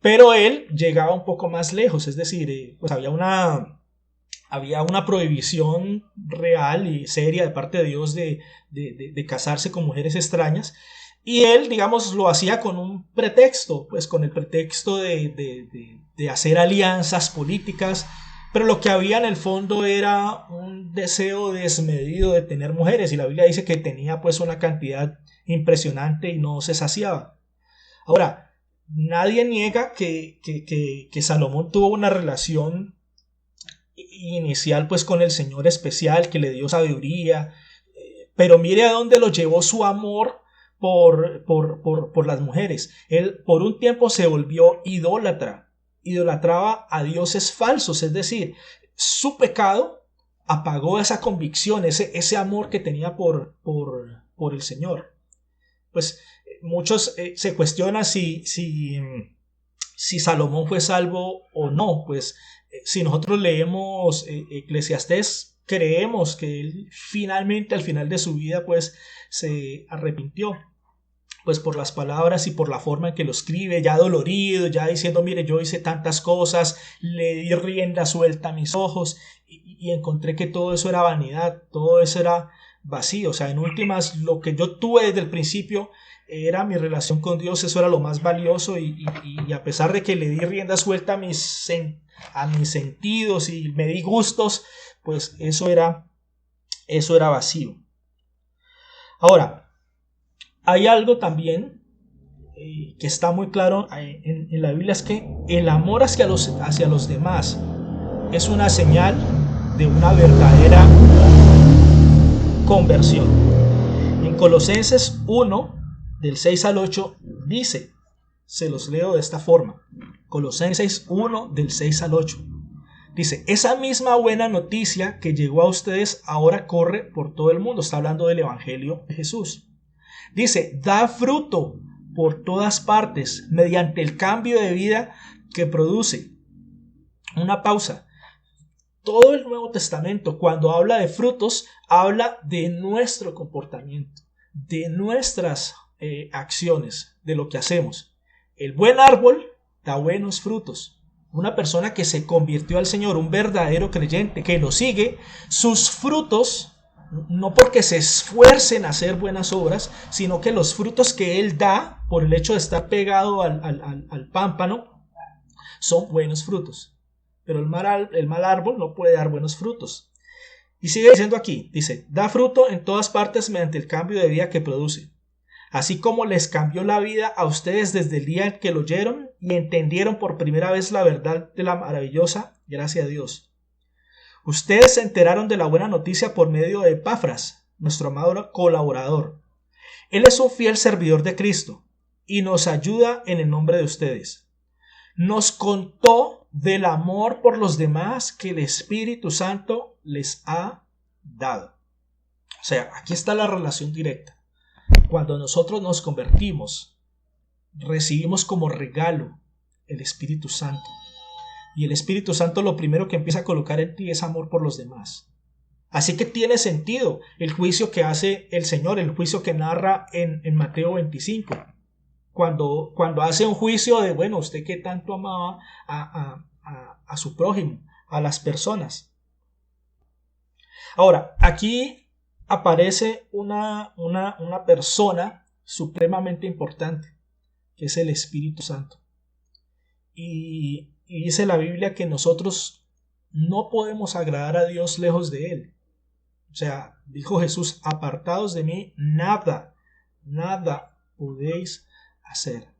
Pero él llegaba un poco más lejos, es decir, pues había una prohibición real y seria de parte de Dios de casarse con mujeres extrañas. Y él, digamos, lo hacía con un pretexto, pues con el pretexto de hacer alianzas políticas. Pero lo que había en el fondo era un deseo desmedido de tener mujeres, y la Biblia dice que tenía pues una cantidad impresionante y no se saciaba. Ahora, nadie niega que Salomón tuvo una relación inicial pues con el Señor especial, que le dio sabiduría, pero mire a dónde lo llevó su amor por las mujeres. Él por un tiempo se volvió idólatra. Idolatraba a dioses falsos, es decir, su pecado apagó esa convicción, ese amor que tenía por el Señor. Pues muchos se cuestionan si Salomón fue salvo o no. Pues si nosotros leemos Eclesiastés, creemos que él finalmente al final de su vida pues se arrepintió, pues por las palabras y por la forma en que lo escribe, ya dolorido, ya diciendo: mire, yo hice tantas cosas, le di rienda suelta a mis ojos y encontré que todo eso era vanidad, todo eso era vacío. O sea, en últimas, lo que yo tuve desde el principio era mi relación con Dios, eso era lo más valioso, y a pesar de que le di rienda suelta a mis sentidos y me di gustos, pues eso era vacío. Ahora, hay algo también que está muy claro en la Biblia, es que el amor hacia los demás es una señal de una verdadera conversión. En Colosenses 1, del 6 al 8, dice, se los leo de esta forma, Colosenses 1, del 6 al 8. Dice: esa misma buena noticia que llegó a ustedes ahora corre por todo el mundo. Está hablando del Evangelio de Jesús. Dice: da fruto por todas partes mediante el cambio de vida que produce. Una pausa. Todo el Nuevo Testamento, cuando habla de frutos, habla de nuestro comportamiento, de nuestras acciones, de lo que hacemos. El buen árbol da buenos frutos. Una persona que se convirtió al Señor, un verdadero creyente que lo sigue, sus frutos, no porque se esfuercen a hacer buenas obras, sino que los frutos que él da por el hecho de estar pegado al pámpano son buenos frutos. Pero el mal árbol no puede dar buenos frutos. Y sigue diciendo aquí, dice: da fruto en todas partes mediante el cambio de vida que produce. así como les cambió la vida a ustedes desde el día en que lo oyeron y entendieron por primera vez la verdad de la maravillosa gracia de Dios. Ustedes se enteraron de la buena noticia por medio de Epafras, nuestro amado colaborador. Él es un fiel servidor de Cristo y nos ayuda en el nombre de ustedes. Nos contó del amor por los demás que el Espíritu Santo les ha dado. O sea, aquí está la relación directa. Cuando nosotros nos convertimos, recibimos como regalo el Espíritu Santo. Y el Espíritu Santo lo primero que empieza a colocar en ti es amor por los demás. Así que tiene sentido el juicio que hace el Señor, el juicio que narra en Mateo 25. Cuando hace un juicio de, bueno, usted que tanto amaba a su prójimo, a las personas. Ahora, aquí aparece una persona supremamente importante, que es el Espíritu Santo. Y dice la Biblia que nosotros no podemos agradar a Dios lejos de Él. O sea, dijo Jesús, apartados de mí, nada podéis hacer.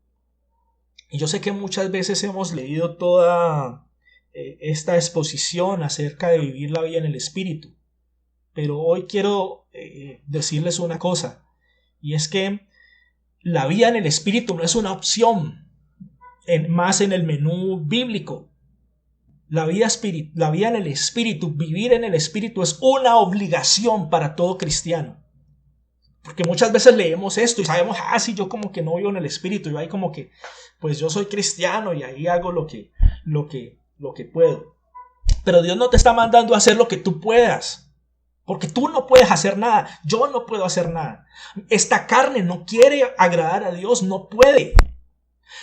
Y yo sé que muchas veces hemos leído toda esta exposición acerca de vivir la vida en el Espíritu. Pero hoy quiero decirles una cosa, y es que la vida en el Espíritu no es una opción más en el menú bíblico. La vida en el Espíritu, vivir en el Espíritu es una obligación para todo cristiano. Porque muchas veces leemos esto y sabemos, sí, yo como que no vivo en el Espíritu, yo ahí como que, pues yo soy cristiano y ahí hago lo que puedo. Pero Dios no te está mandando a hacer lo que tú puedas. Porque tú no puedes hacer nada, yo no puedo hacer nada. Esta carne no quiere agradar a Dios, no puede.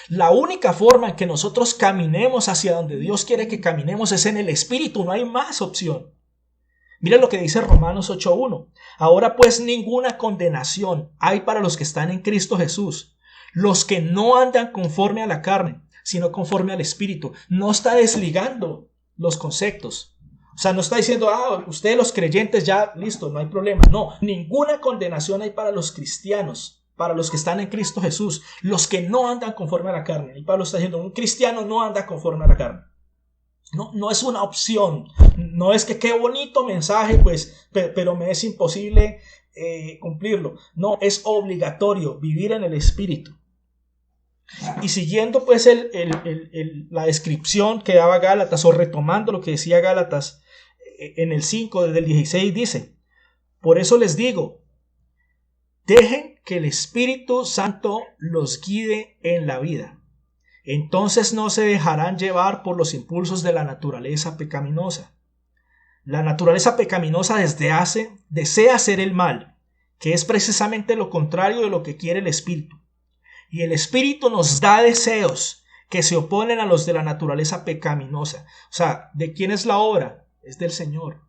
La única forma en que nosotros caminemos hacia donde Dios quiere que caminemos es en el Espíritu, no hay más opción. Mira lo que dice Romanos 8:1. Ahora pues ninguna condenación hay para los que están en Cristo Jesús, los que no andan conforme a la carne, sino conforme al Espíritu. No está desligando los conceptos. O sea, no está diciendo, ustedes los creyentes ya, listo, no hay problema. No, ninguna condenación hay para los cristianos, para los que están en Cristo Jesús, los que no andan conforme a la carne. Y Pablo está diciendo, un cristiano no anda conforme a la carne. No es una opción. No es que qué bonito mensaje, pues, pero me es imposible cumplirlo. No, es obligatorio vivir en el Espíritu. Y siguiendo pues la descripción que daba Gálatas, o retomando lo que decía Gálatas en el 5 desde el 16, dice: por eso les digo, dejen que el Espíritu Santo los guíe en la vida. Entonces no se dejarán llevar por los impulsos de la naturaleza pecaminosa. La naturaleza pecaminosa desea hacer el mal, que es precisamente lo contrario de lo que quiere el Espíritu. Y el Espíritu nos da deseos que se oponen a los de la naturaleza pecaminosa. O sea, ¿de quién es la obra? Es del Señor.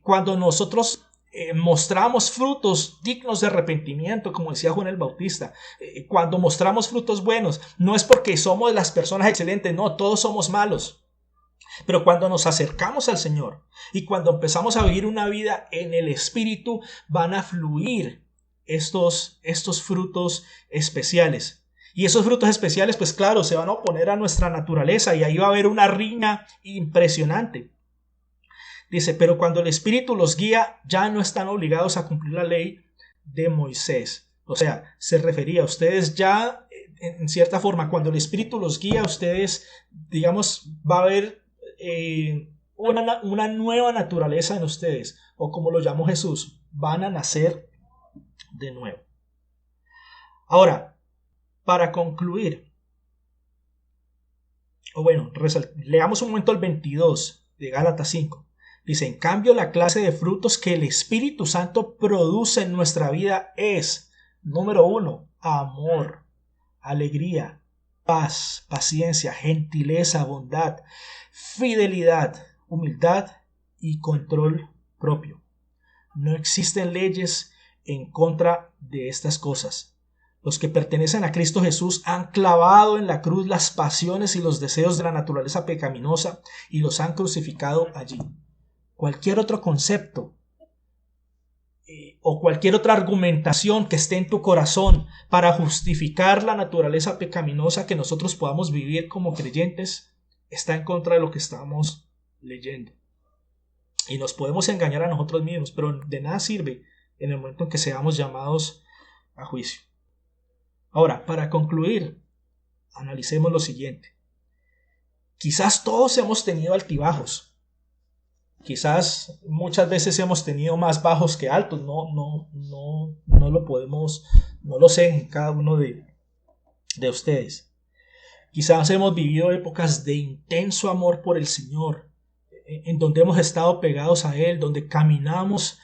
Cuando nosotros mostramos frutos dignos de arrepentimiento, como decía Juan el Bautista, cuando mostramos frutos buenos, no es porque somos las personas excelentes, no, todos somos malos. Pero cuando nos acercamos al Señor y cuando empezamos a vivir una vida en el Espíritu, van a fluir estos frutos especiales. Y esos frutos especiales, pues claro, se van a oponer a nuestra naturaleza y ahí va a haber una riña impresionante. Dice, pero cuando el Espíritu los guía, ya no están obligados a cumplir la ley de Moisés. O sea, se refería a ustedes ya, en cierta forma, cuando el Espíritu los guía, ustedes, digamos, va a haber una nueva naturaleza en ustedes, o como lo llamó Jesús, van a nacer de nuevo. Ahora, para concluir, leamos un momento el 22 de Gálatas 5. Dice, en cambio, la clase de frutos que el Espíritu Santo produce en nuestra vida es, número 1, amor, alegría, paz, paciencia, gentileza, bondad, fidelidad, humildad y control propio. No existen leyes en contra de estas cosas. Los que pertenecen a Cristo Jesús han clavado en la cruz las pasiones y los deseos de la naturaleza pecaminosa y los han crucificado allí. Cualquier otro concepto o cualquier otra argumentación que esté en tu corazón para justificar la naturaleza pecaminosa que nosotros podamos vivir como creyentes, está en contra de lo que estamos leyendo. Y nos podemos engañar a nosotros mismos, pero de nada sirve en el momento en que seamos llamados a juicio. Ahora, para concluir, analicemos lo siguiente. Quizás todos hemos tenido altibajos. Quizás muchas veces hemos tenido más bajos que altos. No lo podemos, no lo sé en cada uno de ustedes. Quizás hemos vivido épocas de intenso amor por el Señor, en donde hemos estado pegados a Él, donde caminamos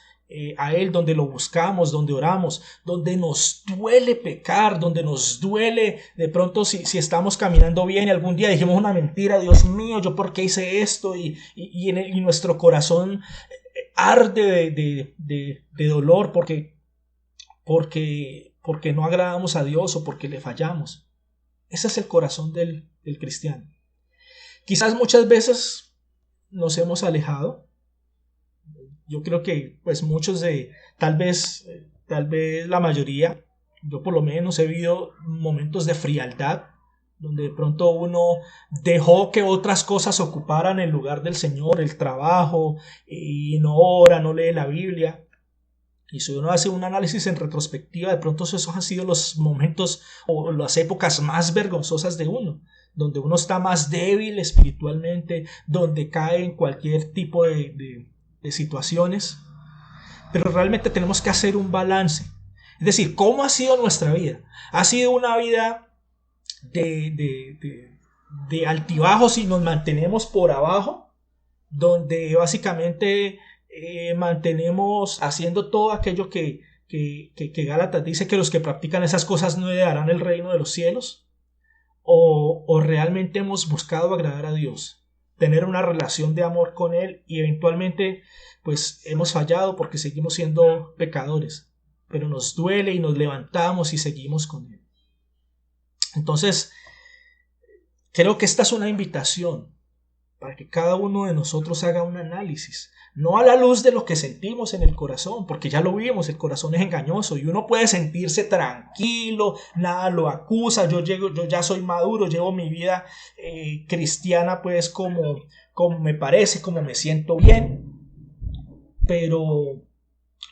a Él, donde lo buscamos, donde oramos, donde nos duele pecar, donde nos duele de pronto si estamos caminando bien y algún día dijimos una mentira, Dios mío, ¿yo por qué hice esto? Y nuestro corazón arde de dolor porque no agradamos a Dios o porque le fallamos. Ese es el corazón del cristiano. Quizás muchas veces nos hemos alejado. Yo creo que pues muchos tal vez la mayoría, yo por lo menos he vivido momentos de frialdad, donde de pronto uno dejó que otras cosas ocuparan el lugar del Señor, el trabajo, y no ora, no lee la Biblia. Y si uno hace un análisis en retrospectiva, de pronto esos han sido los momentos o las épocas más vergonzosas de uno, donde uno está más débil espiritualmente, donde cae en cualquier tipo de situaciones. Pero realmente tenemos que hacer un balance. Es decir, ¿cómo ha sido nuestra vida? ¿Ha sido una vida de altibajos y nos mantenemos por abajo? Donde básicamente mantenemos haciendo todo aquello que Gálatas dice que los que practican esas cosas no heredarán el reino de los cielos. ¿O realmente hemos buscado agradar a Dios? Tener una relación de amor con Él y eventualmente pues hemos fallado porque seguimos siendo pecadores, pero nos duele y nos levantamos y seguimos con Él. Entonces, creo que esta es una invitación para que cada uno de nosotros haga un análisis, no a la luz de lo que sentimos en el corazón, porque ya lo vimos, el corazón es engañoso y uno puede sentirse tranquilo, nada lo acusa, yo ya soy maduro, llevo mi vida cristiana pues como me parece, como me siento bien, pero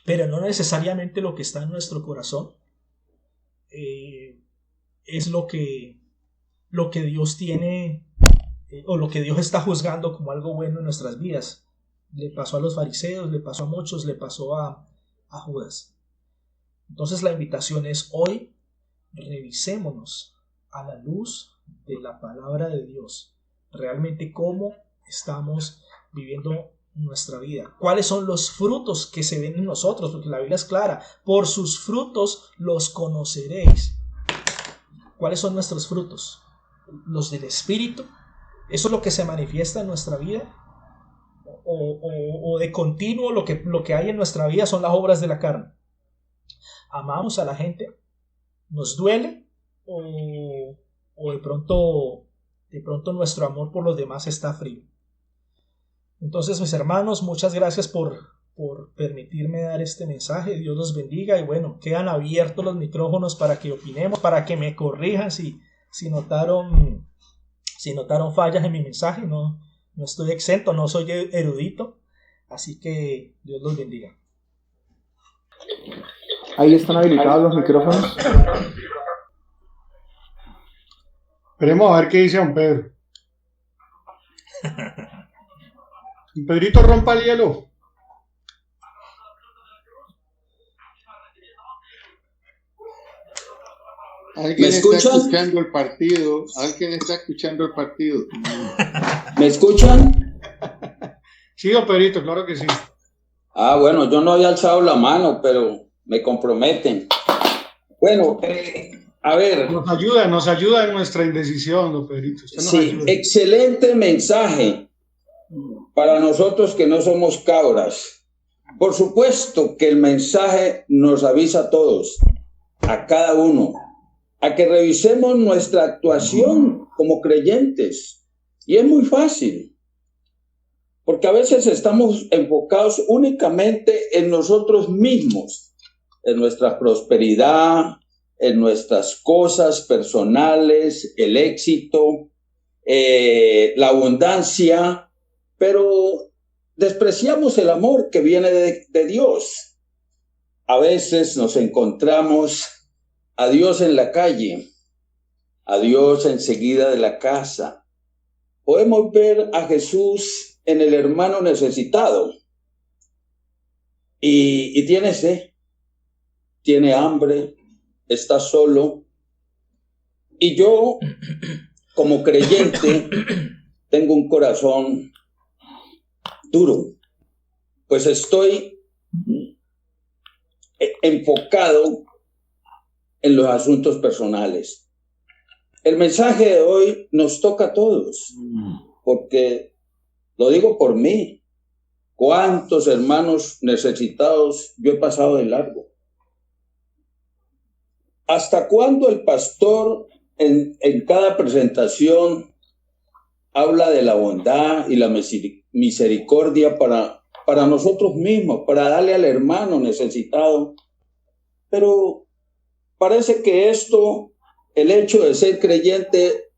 no necesariamente lo que está en nuestro corazón es lo que Dios tiene o lo que Dios está juzgando como algo bueno en nuestras vidas. Le pasó a los fariseos, le pasó a muchos, le pasó a Judas. Entonces la invitación es hoy, revisémonos a la luz de la palabra de Dios, realmente cómo estamos viviendo nuestra vida, cuáles son los frutos que se ven en nosotros, porque la Biblia es clara, por sus frutos los conoceréis. ¿Cuáles son nuestros frutos? Los del Espíritu. ¿Eso es lo que se manifiesta en nuestra vida? O de continuo lo que hay en nuestra vida son las obras de la carne. ¿Amamos a la gente? ¿Nos duele? ¿O de pronto nuestro amor por los demás está frío? Entonces, mis hermanos, muchas gracias por permitirme dar este mensaje. Dios los bendiga y bueno, quedan abiertos los micrófonos para que opinemos, para que me corrijan si notaron fallas en mi mensaje. No estoy exento, no soy erudito, así que Dios los bendiga. Ahí están habilitados los micrófonos. Esperemos a ver qué dice don Pedro. Pedrito, rompa el hielo. ¿Me escuchan? Escuchando el partido. Alguien está escuchando el partido. ¿Me escuchan? Sí, don Pedrito, claro que sí. Ah, bueno, yo no había alzado la mano, pero me comprometen. Bueno, a ver. Nos ayuda en nuestra indecisión, don Pedrito. Sí, ayuda. Excelente mensaje para nosotros que no somos cabras. Por supuesto que el mensaje nos avisa a todos, a cada uno, a que revisemos nuestra actuación como creyentes. Y es muy fácil. Porque a veces estamos enfocados únicamente en nosotros mismos, en nuestra prosperidad, en nuestras cosas personales, el éxito, la abundancia, pero despreciamos el amor que viene de Dios. A veces nos encontramos a Dios en la calle, a Dios enseguida de la casa. Podemos ver a Jesús en el hermano necesitado y tiene sed, tiene hambre, está solo. Y yo, como creyente, tengo un corazón duro, pues estoy enfocado en los asuntos personales. El mensaje de hoy nos toca a todos, porque lo digo por mí. ¿Cuántos hermanos necesitados yo he pasado de largo? ¿Hasta cuándo el pastor en cada presentación habla de la bondad y la misericordia para nosotros mismos, para darle al hermano necesitado? Pero parece que esto, el hecho de ser creyente,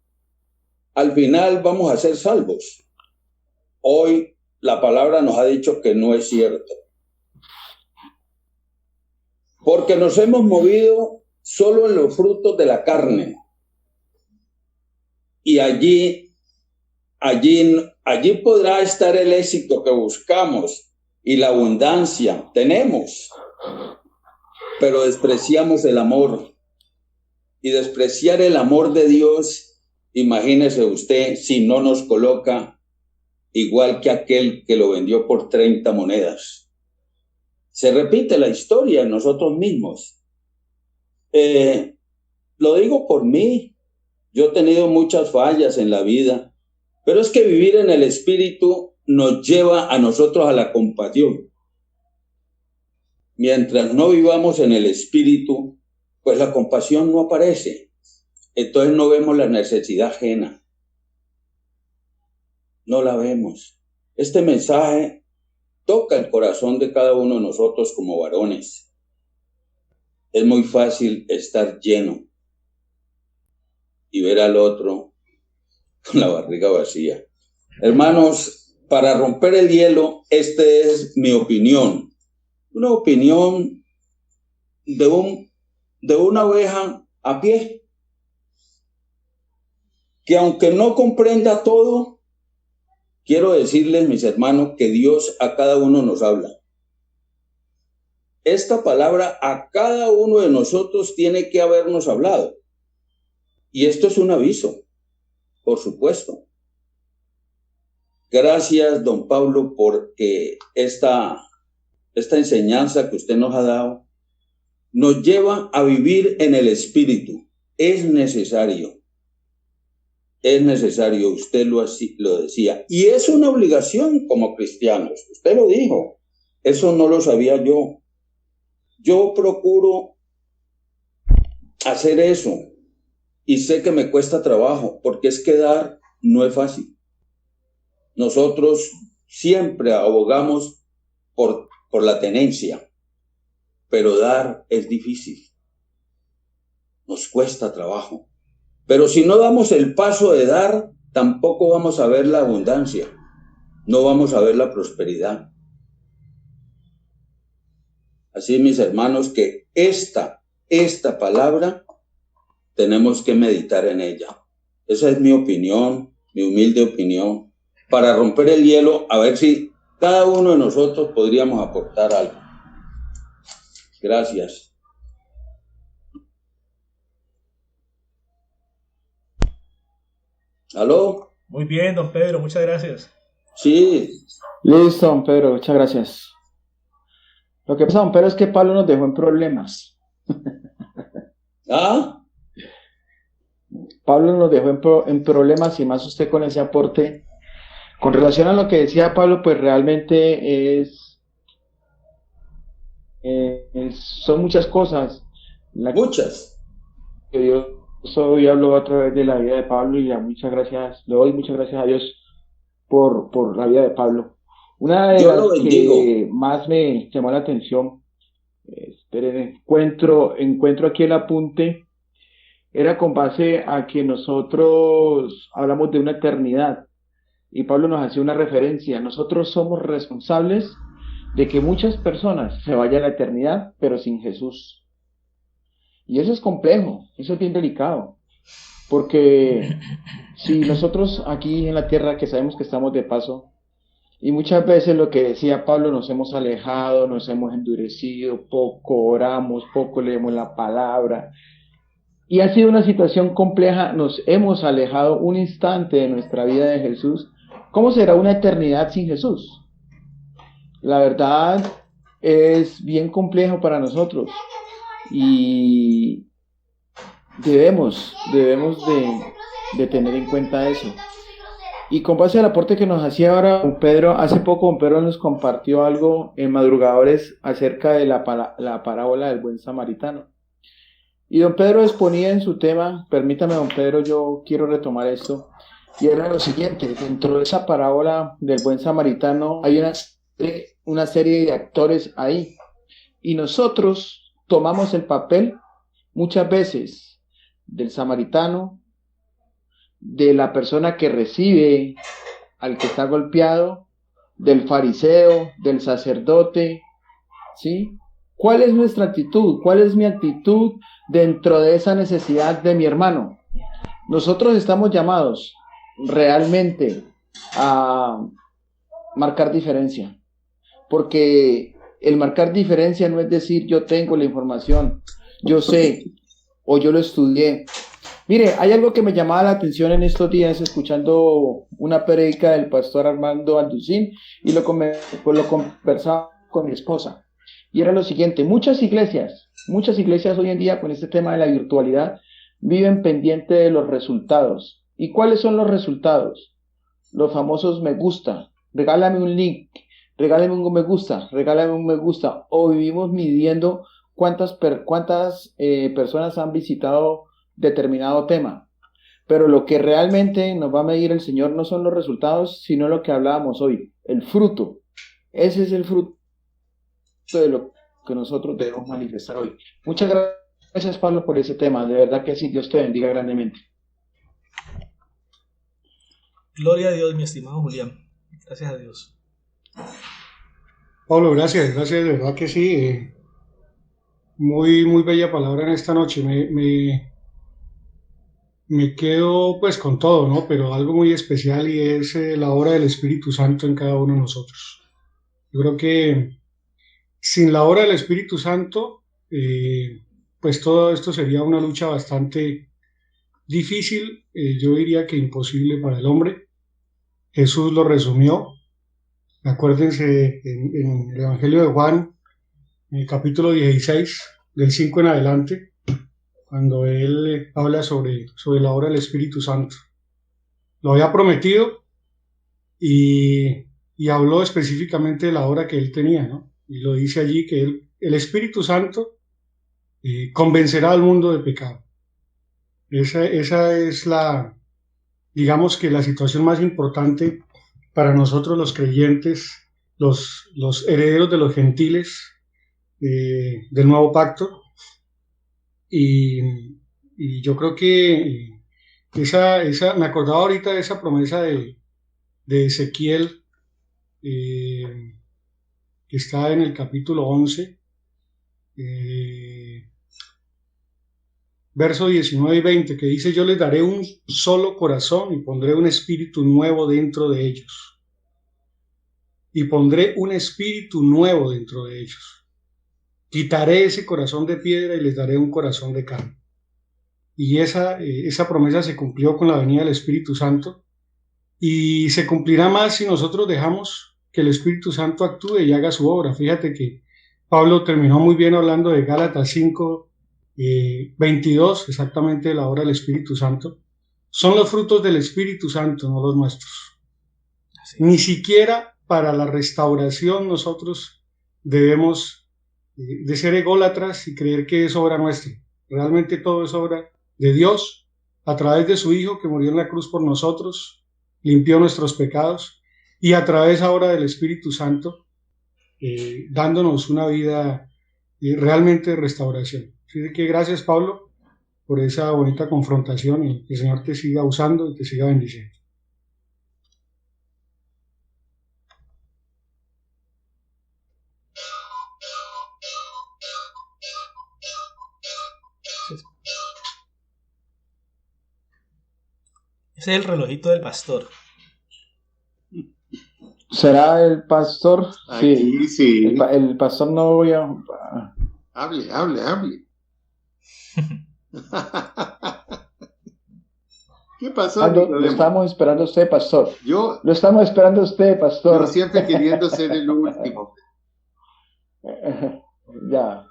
al final vamos a ser salvos. Hoy la palabra nos ha dicho que no es cierto. Porque nos hemos movido solo en los frutos de la carne. Y allí podrá estar el éxito que buscamos y la abundancia. Tenemos. Pero despreciamos el amor. Y despreciar el amor de Dios, imagínese usted si no nos coloca igual que aquel que lo vendió por 30 monedas. Se repite la historia en nosotros mismos. Lo digo por mí. Yo he tenido muchas fallas en la vida, pero es que vivir en el Espíritu nos lleva a nosotros a la compasión. Mientras no vivamos en el Espíritu, pues la compasión no aparece. Entonces no vemos la necesidad ajena. No la vemos. Este mensaje toca el corazón de cada uno de nosotros como varones. Es muy fácil estar lleno y ver al otro con la barriga vacía. Hermanos, para romper el hielo, esta es mi opinión. Una opinión de una oveja a pie, que aunque no comprenda todo, quiero decirles, mis hermanos, que Dios a cada uno nos habla. Esta palabra a cada uno de nosotros tiene que habernos hablado. Y esto es un aviso, por supuesto. Gracias, don Pablo, porque esta enseñanza que usted nos ha dado nos lleva a vivir en el Espíritu. Es necesario. Es necesario, usted lo decía. Y es una obligación como cristianos. Usted lo dijo. Eso no lo sabía yo. Yo procuro hacer eso. Y sé que me cuesta trabajo, porque es que dar no es fácil. Nosotros siempre abogamos por la tenencia, pero dar es difícil. Nos cuesta trabajo. Pero si no damos el paso de dar, tampoco vamos a ver la abundancia, no vamos a ver la prosperidad. Así, mis hermanos, que esta palabra tenemos que meditar en ella. Esa es mi opinión, mi humilde opinión, para romper el hielo, a ver si cada uno de nosotros podríamos aportar algo. Gracias. ¿Aló? Muy bien, don Pedro, muchas gracias. Sí. Listo, don Pedro, muchas gracias. Lo que pasa, don Pedro, es que Pablo nos dejó en problemas. ¿Ah? Pablo nos dejó en problemas, y más usted con ese aporte. Con relación a lo que decía Pablo, pues realmente son muchas cosas. Muchas. Que Dios hoy habló a través de la vida de Pablo, y muchas gracias, le doy muchas gracias a Dios por la vida de Pablo. Una de Yo las lo bendigo. que más me llamó la atención, esperen, encuentro aquí el apunte, era con base a que nosotros hablamos de una eternidad y Pablo nos hacía una referencia. Nosotros somos responsables de que muchas personas se vayan a la eternidad, pero sin Jesús. Y eso es complejo, eso es bien delicado, porque si nosotros aquí en la tierra, que sabemos que estamos de paso, y muchas veces lo que decía Pablo, nos hemos alejado, nos hemos endurecido, poco oramos, poco leemos la palabra, y ha sido una situación compleja, nos hemos alejado un instante de nuestra vida de Jesús. ¿Cómo será una eternidad sin Jesús? La verdad es bien complejo para nosotros y debemos de tener en cuenta eso. Y con base al aporte que nos hacía ahora don Pedro, hace poco don Pedro nos compartió algo en Madrugadores acerca de la parábola del buen samaritano. Y don Pedro exponía en su tema, permítame don Pedro, yo quiero retomar esto, y era lo siguiente: dentro de esa parábola del buen samaritano hay una serie de actores ahí, y nosotros tomamos el papel muchas veces del samaritano, de la persona que recibe al que está golpeado, del fariseo, del sacerdote, ¿sí? ¿Cuál es nuestra actitud? ¿Cuál es mi actitud dentro de esa necesidad de mi hermano? Nosotros estamos llamados realmente a marcar diferencia, porque el marcar diferencia no es decir yo tengo la información, yo sé o yo lo estudié. Mire, hay algo que me llamaba la atención en estos días escuchando una prédica del pastor Armando Alducín y lo conversaba con mi esposa. Y era lo siguiente: muchas iglesias hoy en día con este tema de la virtualidad viven pendiente de los resultados. ¿Y cuáles son los resultados? Los famosos me gusta, regálame un link, regálame un me gusta, regálame un me gusta. O vivimos midiendo cuántas personas han visitado determinado tema. Pero lo que realmente nos va a medir el Señor no son los resultados, sino lo que hablábamos hoy, el fruto. Ese es el fruto de lo que nosotros debemos manifestar hoy. Muchas gracias, Pablo, por ese tema. De verdad que sí, Dios te bendiga grandemente. Gloria a Dios, mi estimado Julián. Gracias a Dios. Pablo, gracias, de verdad que sí. Muy, muy bella palabra en esta noche. Me quedo pues con todo, ¿no? Pero algo muy especial y es la obra del Espíritu Santo en cada uno de nosotros. Yo creo que sin la obra del Espíritu Santo, pues todo esto sería una lucha bastante difícil, yo diría que imposible para el hombre. Jesús lo resumió. Acuérdense en el Evangelio de Juan, en el capítulo 16, del 5 en adelante, cuando él habla sobre la obra del Espíritu Santo. Lo había prometido y habló específicamente de la obra que él tenía, ¿no? Y lo dice allí que el Espíritu Santo convencerá al mundo de pecado. Esa es digamos que la situación más importante para nosotros los creyentes, los herederos de los gentiles del nuevo pacto. Y yo creo que me acordaba ahorita de esa promesa de Ezequiel, que está en el capítulo 11, verso 19 y 20, que dice: yo les daré un solo corazón y pondré un espíritu nuevo dentro de ellos. Y pondré un espíritu nuevo dentro de ellos. Quitaré ese corazón de piedra y les daré un corazón de carne. Y esa promesa se cumplió con la venida del Espíritu Santo, y se cumplirá más si nosotros dejamos que el Espíritu Santo actúe y haga su obra. Fíjate que Pablo terminó muy bien hablando de Gálatas 5, 22, exactamente de la obra del Espíritu Santo. Son los frutos del Espíritu Santo, no los nuestros. Ni siquiera para la restauración nosotros debemos de ser ególatras y creer que es obra nuestra. Realmente todo es obra de Dios a través de su Hijo que murió en la cruz por nosotros, limpió nuestros pecados. y a través ahora del Espíritu Santo, dándonos una vida realmente de restauración. Así que gracias, Pablo, por esa bonita confrontación y que el Señor te siga usando y te siga bendiciendo. Ese es el relojito del pastor. ¿Será el pastor? Aquí sí. El pastor no voy a... Hable. ¿Qué pasó? Lo estamos esperando a usted, pastor. Yo Lo estamos esperando a usted, pastor. Yo siempre queriendo ser el último. Ya.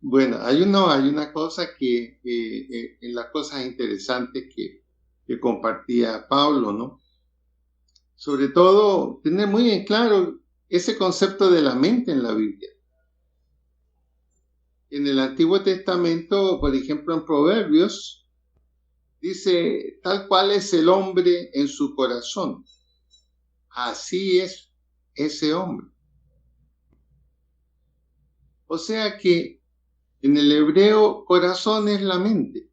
Bueno, hay una cosa que, en las cosas interesantes que compartía Pablo, ¿no? Sobre todo, tener muy en claro ese concepto de la mente en la Biblia. En el Antiguo Testamento, por ejemplo, en Proverbios, dice, tal cual es el hombre en su corazón, así es ese hombre. O sea que en el hebreo, corazón es la mente.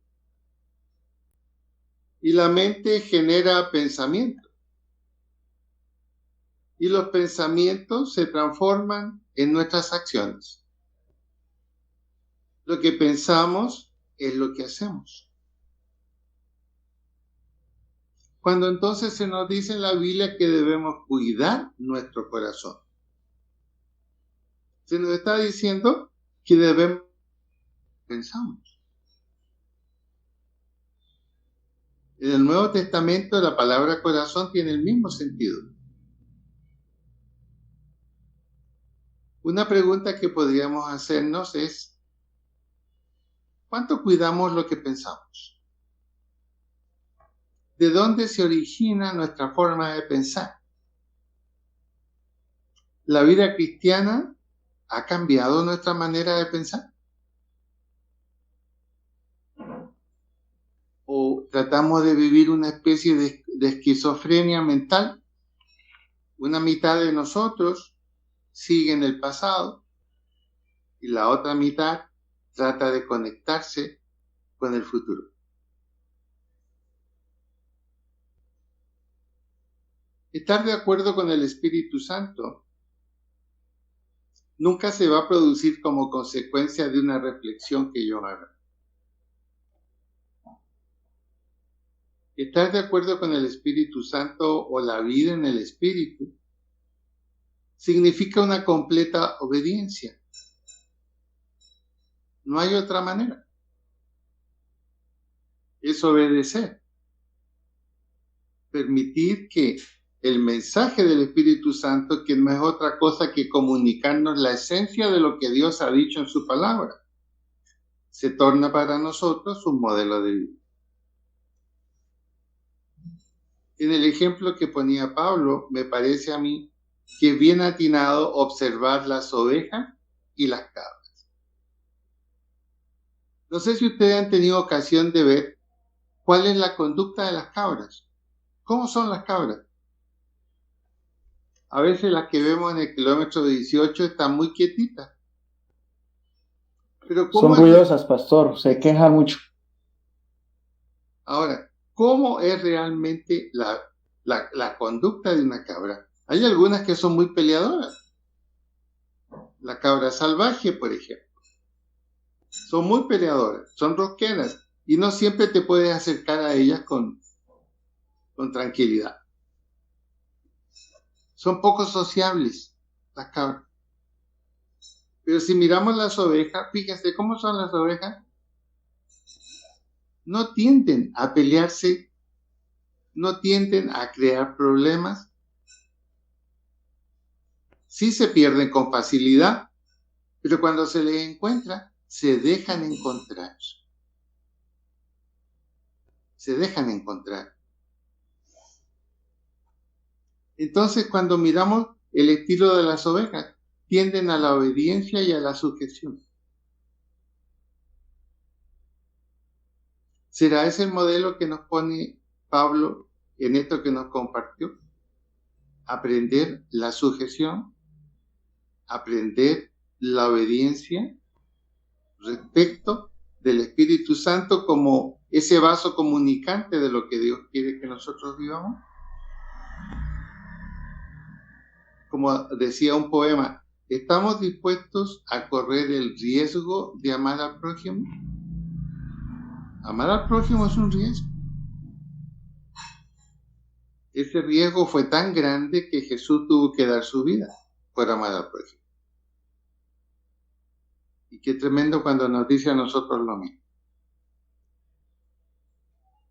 Y la mente genera pensamiento. Y los pensamientos se transforman en nuestras acciones. Lo que pensamos es lo que hacemos. Cuando entonces se nos dice en la Biblia que debemos cuidar nuestro corazón, se nos está diciendo que debemos pensar. En el Nuevo Testamento la palabra corazón tiene el mismo sentido. Una pregunta que podríamos hacernos es, ¿cuánto cuidamos lo que pensamos? ¿De dónde se origina nuestra forma de pensar? ¿La vida cristiana ha cambiado nuestra manera de pensar? ¿O tratamos de vivir una especie de esquizofrenia mental? Una mitad de nosotros sigue en el pasado y la otra mitad trata de conectarse con el futuro. Estar de acuerdo con el Espíritu Santo nunca se va a producir como consecuencia de una reflexión que yo haga. Estar de acuerdo con el Espíritu Santo o la vida en el Espíritu significa una completa obediencia. No hay otra manera. Es obedecer. Permitir que el mensaje del Espíritu Santo, que no es otra cosa que comunicarnos la esencia de lo que Dios ha dicho en su palabra, se torna para nosotros un modelo de vida. En el ejemplo que ponía Pablo, me parece a mí que es bien atinado observar las ovejas y las cabras. No sé si ustedes han tenido ocasión de ver cuál es la conducta de las cabras. ¿Cómo son las cabras? A veces las que vemos en el kilómetro 18 están muy quietitas. Pero son ruidosas, pastor, se quejan mucho. Ahora, ¿cómo es realmente la conducta de una cabra? Hay algunas que son muy peleadoras. La cabra salvaje, por ejemplo. Son muy peleadoras, son rosqueras y no siempre te puedes acercar a ellas con tranquilidad. Son poco sociables las cabras. Pero si miramos las ovejas, fíjense cómo son las ovejas. No tienden a pelearse, no tienden a crear problemas. Sí se pierden con facilidad, pero cuando se les encuentra, se dejan encontrar. Se dejan encontrar. Entonces, cuando miramos el estilo de las ovejas, tienden a la obediencia y a la sujeción. ¿Será ese el modelo que nos pone Pablo en esto que nos compartió? aprender la sujeción, aprender la obediencia respecto del Espíritu Santo como ese vaso comunicante de lo que Dios quiere que nosotros vivamos. Como decía un poema, ¿estamos dispuestos a correr el riesgo de amar al prójimo? Amar al prójimo es un riesgo. Ese riesgo fue tan grande que Jesús tuvo que dar su vida por amar al prójimo. Y qué tremendo cuando nos dice a nosotros lo mismo.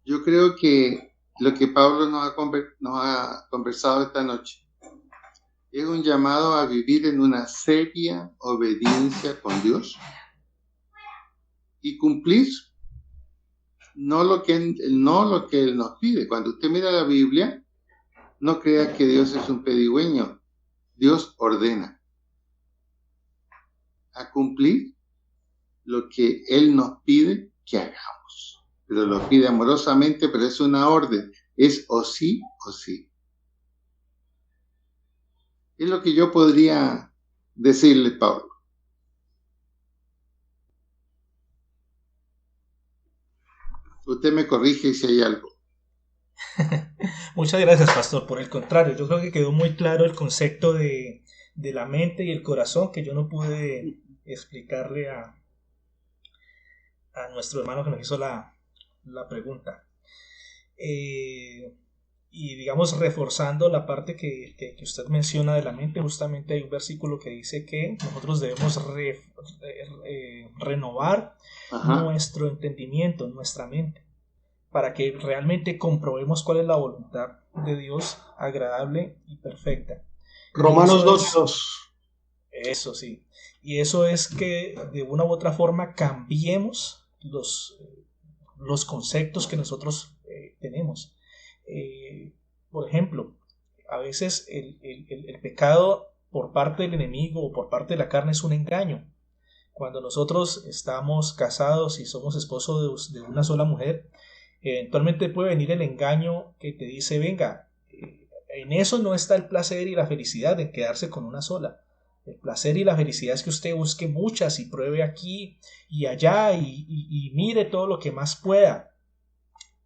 Yo creo que lo que Pablo nos ha conversado esta noche es un llamado a vivir en una seria obediencia con Dios y cumplir no lo que Él nos pide. Cuando usted mira la Biblia, no crea que Dios es un pedigüeño. Dios ordena a cumplir lo que Él nos pide que hagamos. Pero lo pide amorosamente, pero es una orden. Es o sí o sí. Es lo que yo podría decirle, Pablo. Usted me corrige si hay algo. Muchas gracias, pastor. Por el contrario, yo creo que quedó muy claro el concepto de la mente y el corazón que yo no pude explicarle a nuestro hermano que nos hizo la pregunta. Y digamos, reforzando la parte que usted menciona de la mente, justamente hay un versículo que dice que nosotros debemos renovar nuestro entendimiento, nuestra mente, para que realmente comprobemos cuál es la voluntad de Dios agradable y perfecta. Romanos 12:2. Eso sí. Y eso es que de una u otra forma cambiemos los conceptos que nosotros tenemos. Por ejemplo, a veces el pecado por parte del enemigo o por parte de la carne es un engaño. Cuando nosotros estamos casados y somos esposos de una sola mujer, eventualmente puede venir el engaño que te dice, venga, en eso no está el placer y la felicidad de quedarse con una sola. El placer y la felicidad es que usted busque muchas y pruebe aquí y allá y mire todo lo que más pueda.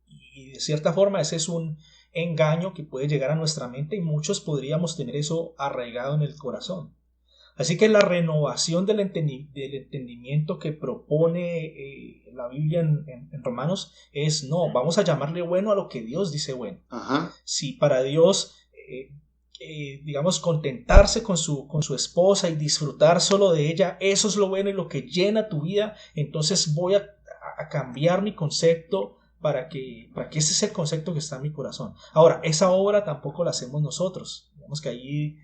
Y de cierta forma ese es un engaño que puede llegar a nuestra mente y muchos podríamos tener eso arraigado en el corazón. Así que la renovación del entendimiento que propone la Biblia en Romanos es no, vamos a llamarle bueno a lo que Dios dice bueno. Si para Dios digamos contentarse con su esposa y disfrutar solo de ella, eso es lo bueno y lo que llena tu vida, entonces voy a cambiar mi concepto para que ese es el concepto que está en mi corazón. Ahora, esa obra tampoco la hacemos nosotros. Digamos que ahí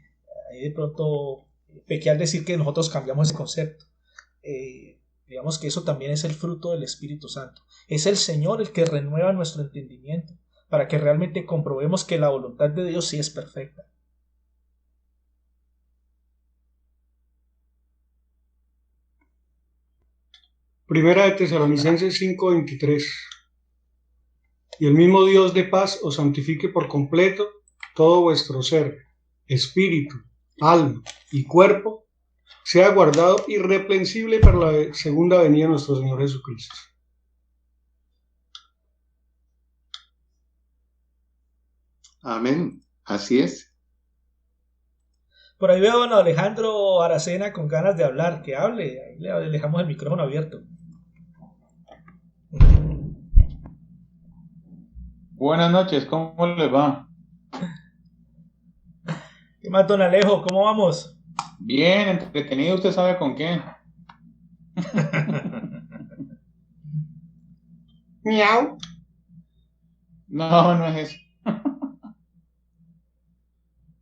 de pronto pequé al decir que nosotros cambiamos ese concepto. Digamos que eso también es el fruto del Espíritu Santo. Es el Señor el que renueva nuestro entendimiento para que realmente comprobemos que la voluntad de Dios sí es perfecta. Primera de Tesalonicenses 5:23. Y el mismo Dios de paz os santifique por completo todo vuestro ser, espíritu, alma y cuerpo, sea guardado irreprensible para la segunda venida de nuestro Señor Jesucristo. Amén. Así es. Por ahí veo a don Alejandro Aracena con ganas de hablar, que hable. Ahí le dejamos el micrófono abierto. Buenas noches, ¿cómo les va? ¿Qué más, don Alejo? ¿Cómo vamos? Bien, entretenido, usted sabe con qué. Miau. No, no es eso.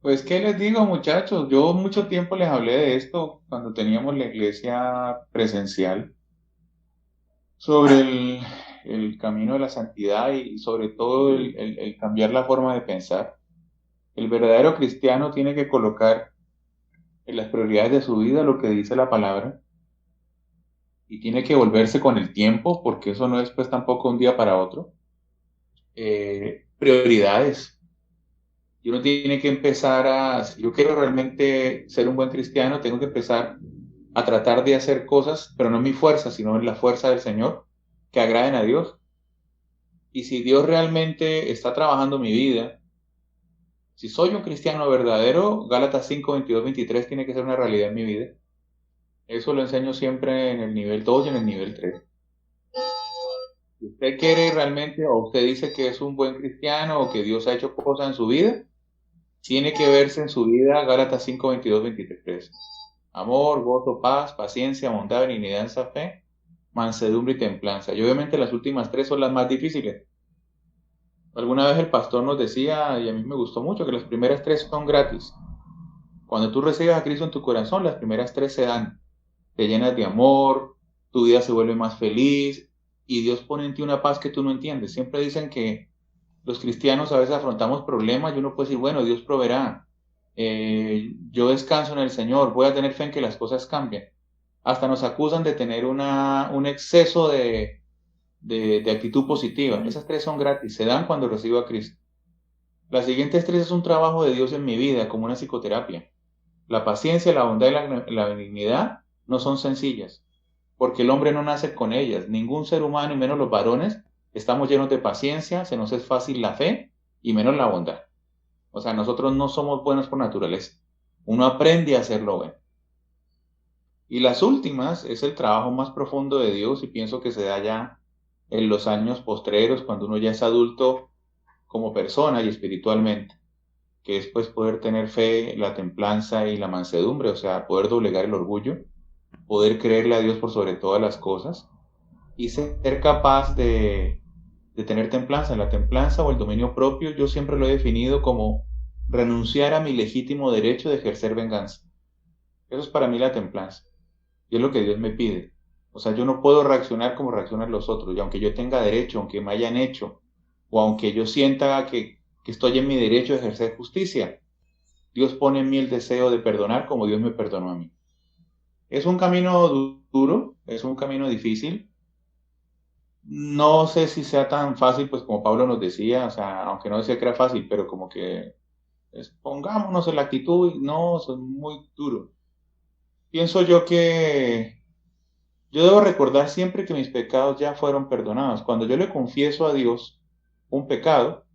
Pues, ¿qué les digo, muchachos? Yo mucho tiempo les hablé de esto cuando teníamos la iglesia presencial, sobre el camino de la santidad y sobre todo el cambiar la forma de pensar. El verdadero cristiano tiene que colocar en las prioridades de su vida lo que dice la palabra y tiene que volverse con el tiempo, porque eso no es pues tampoco un día para otro. Prioridades. Y uno tiene que empezar si yo quiero realmente ser un buen cristiano, tengo que empezar a tratar de hacer cosas, pero no en mi fuerza, sino en la fuerza del Señor, que agraden a Dios. Y si Dios realmente está trabajando mi vida, si soy un cristiano verdadero, Gálatas 5, 22, 23 tiene que ser una realidad en mi vida. Eso lo enseño siempre en el nivel 2 y en el nivel 3. Si usted quiere realmente, o usted dice que es un buen cristiano, o que Dios ha hecho cosas en su vida, tiene que verse en su vida Gálatas 5, 22, 23. Amor, gozo, paz, paciencia, bondad, benignidad, fe, mansedumbre y templanza. Y obviamente las últimas 3 son las más difíciles. Alguna vez el pastor nos decía, y a mí me gustó mucho, que las primeras 3 son gratis. Cuando tú recibes a Cristo en tu corazón, las primeras 3 se dan. Te llenas de amor, tu vida se vuelve más feliz, y Dios pone en ti una paz que tú no entiendes. Siempre dicen que los cristianos a veces afrontamos problemas y uno puede decir, bueno, Dios proveerá. Yo descanso en el Señor, voy a tener fe en que las cosas cambien. Hasta nos acusan de tener un exceso de actitud positiva. Esas 3 son gratis, se dan cuando recibo a Cristo. Las siguientes 3 es un trabajo de Dios en mi vida, como una psicoterapia. La paciencia, la bondad y la benignidad no son sencillas, porque el hombre no nace con ellas. Ningún ser humano, y menos los varones, estamos llenos de paciencia, se nos es fácil la fe, y menos la bondad. O sea, nosotros no somos buenos por naturaleza. Uno aprende a hacerlo bueno. Y las últimas es el trabajo más profundo de Dios, y pienso que se da ya en los años postreros, cuando uno ya es adulto como persona y espiritualmente, que es pues poder tener fe, la templanza y la mansedumbre, o sea, poder doblegar el orgullo, poder creerle a Dios por sobre todas las cosas, y ser capaz de tener templanza. La templanza o el dominio propio, yo siempre lo he definido como renunciar a mi legítimo derecho de ejercer venganza. Eso es para mí la templanza, y es lo que Dios me pide. O sea, yo no puedo reaccionar como reaccionan los otros, y aunque yo tenga derecho, aunque me hayan hecho, o aunque yo sienta que estoy en mi derecho de ejercer justicia, Dios pone en mí el deseo de perdonar como Dios me perdonó a mí. Es un camino duro, es un camino difícil. No sé si sea tan fácil, pues como Pablo nos decía, o sea, aunque no decía que era fácil, pero como que pongámonos en la actitud, y no, eso es muy duro. Pienso yo que yo debo recordar siempre que mis pecados ya fueron perdonados. Cuando yo le confieso a Dios un pecado,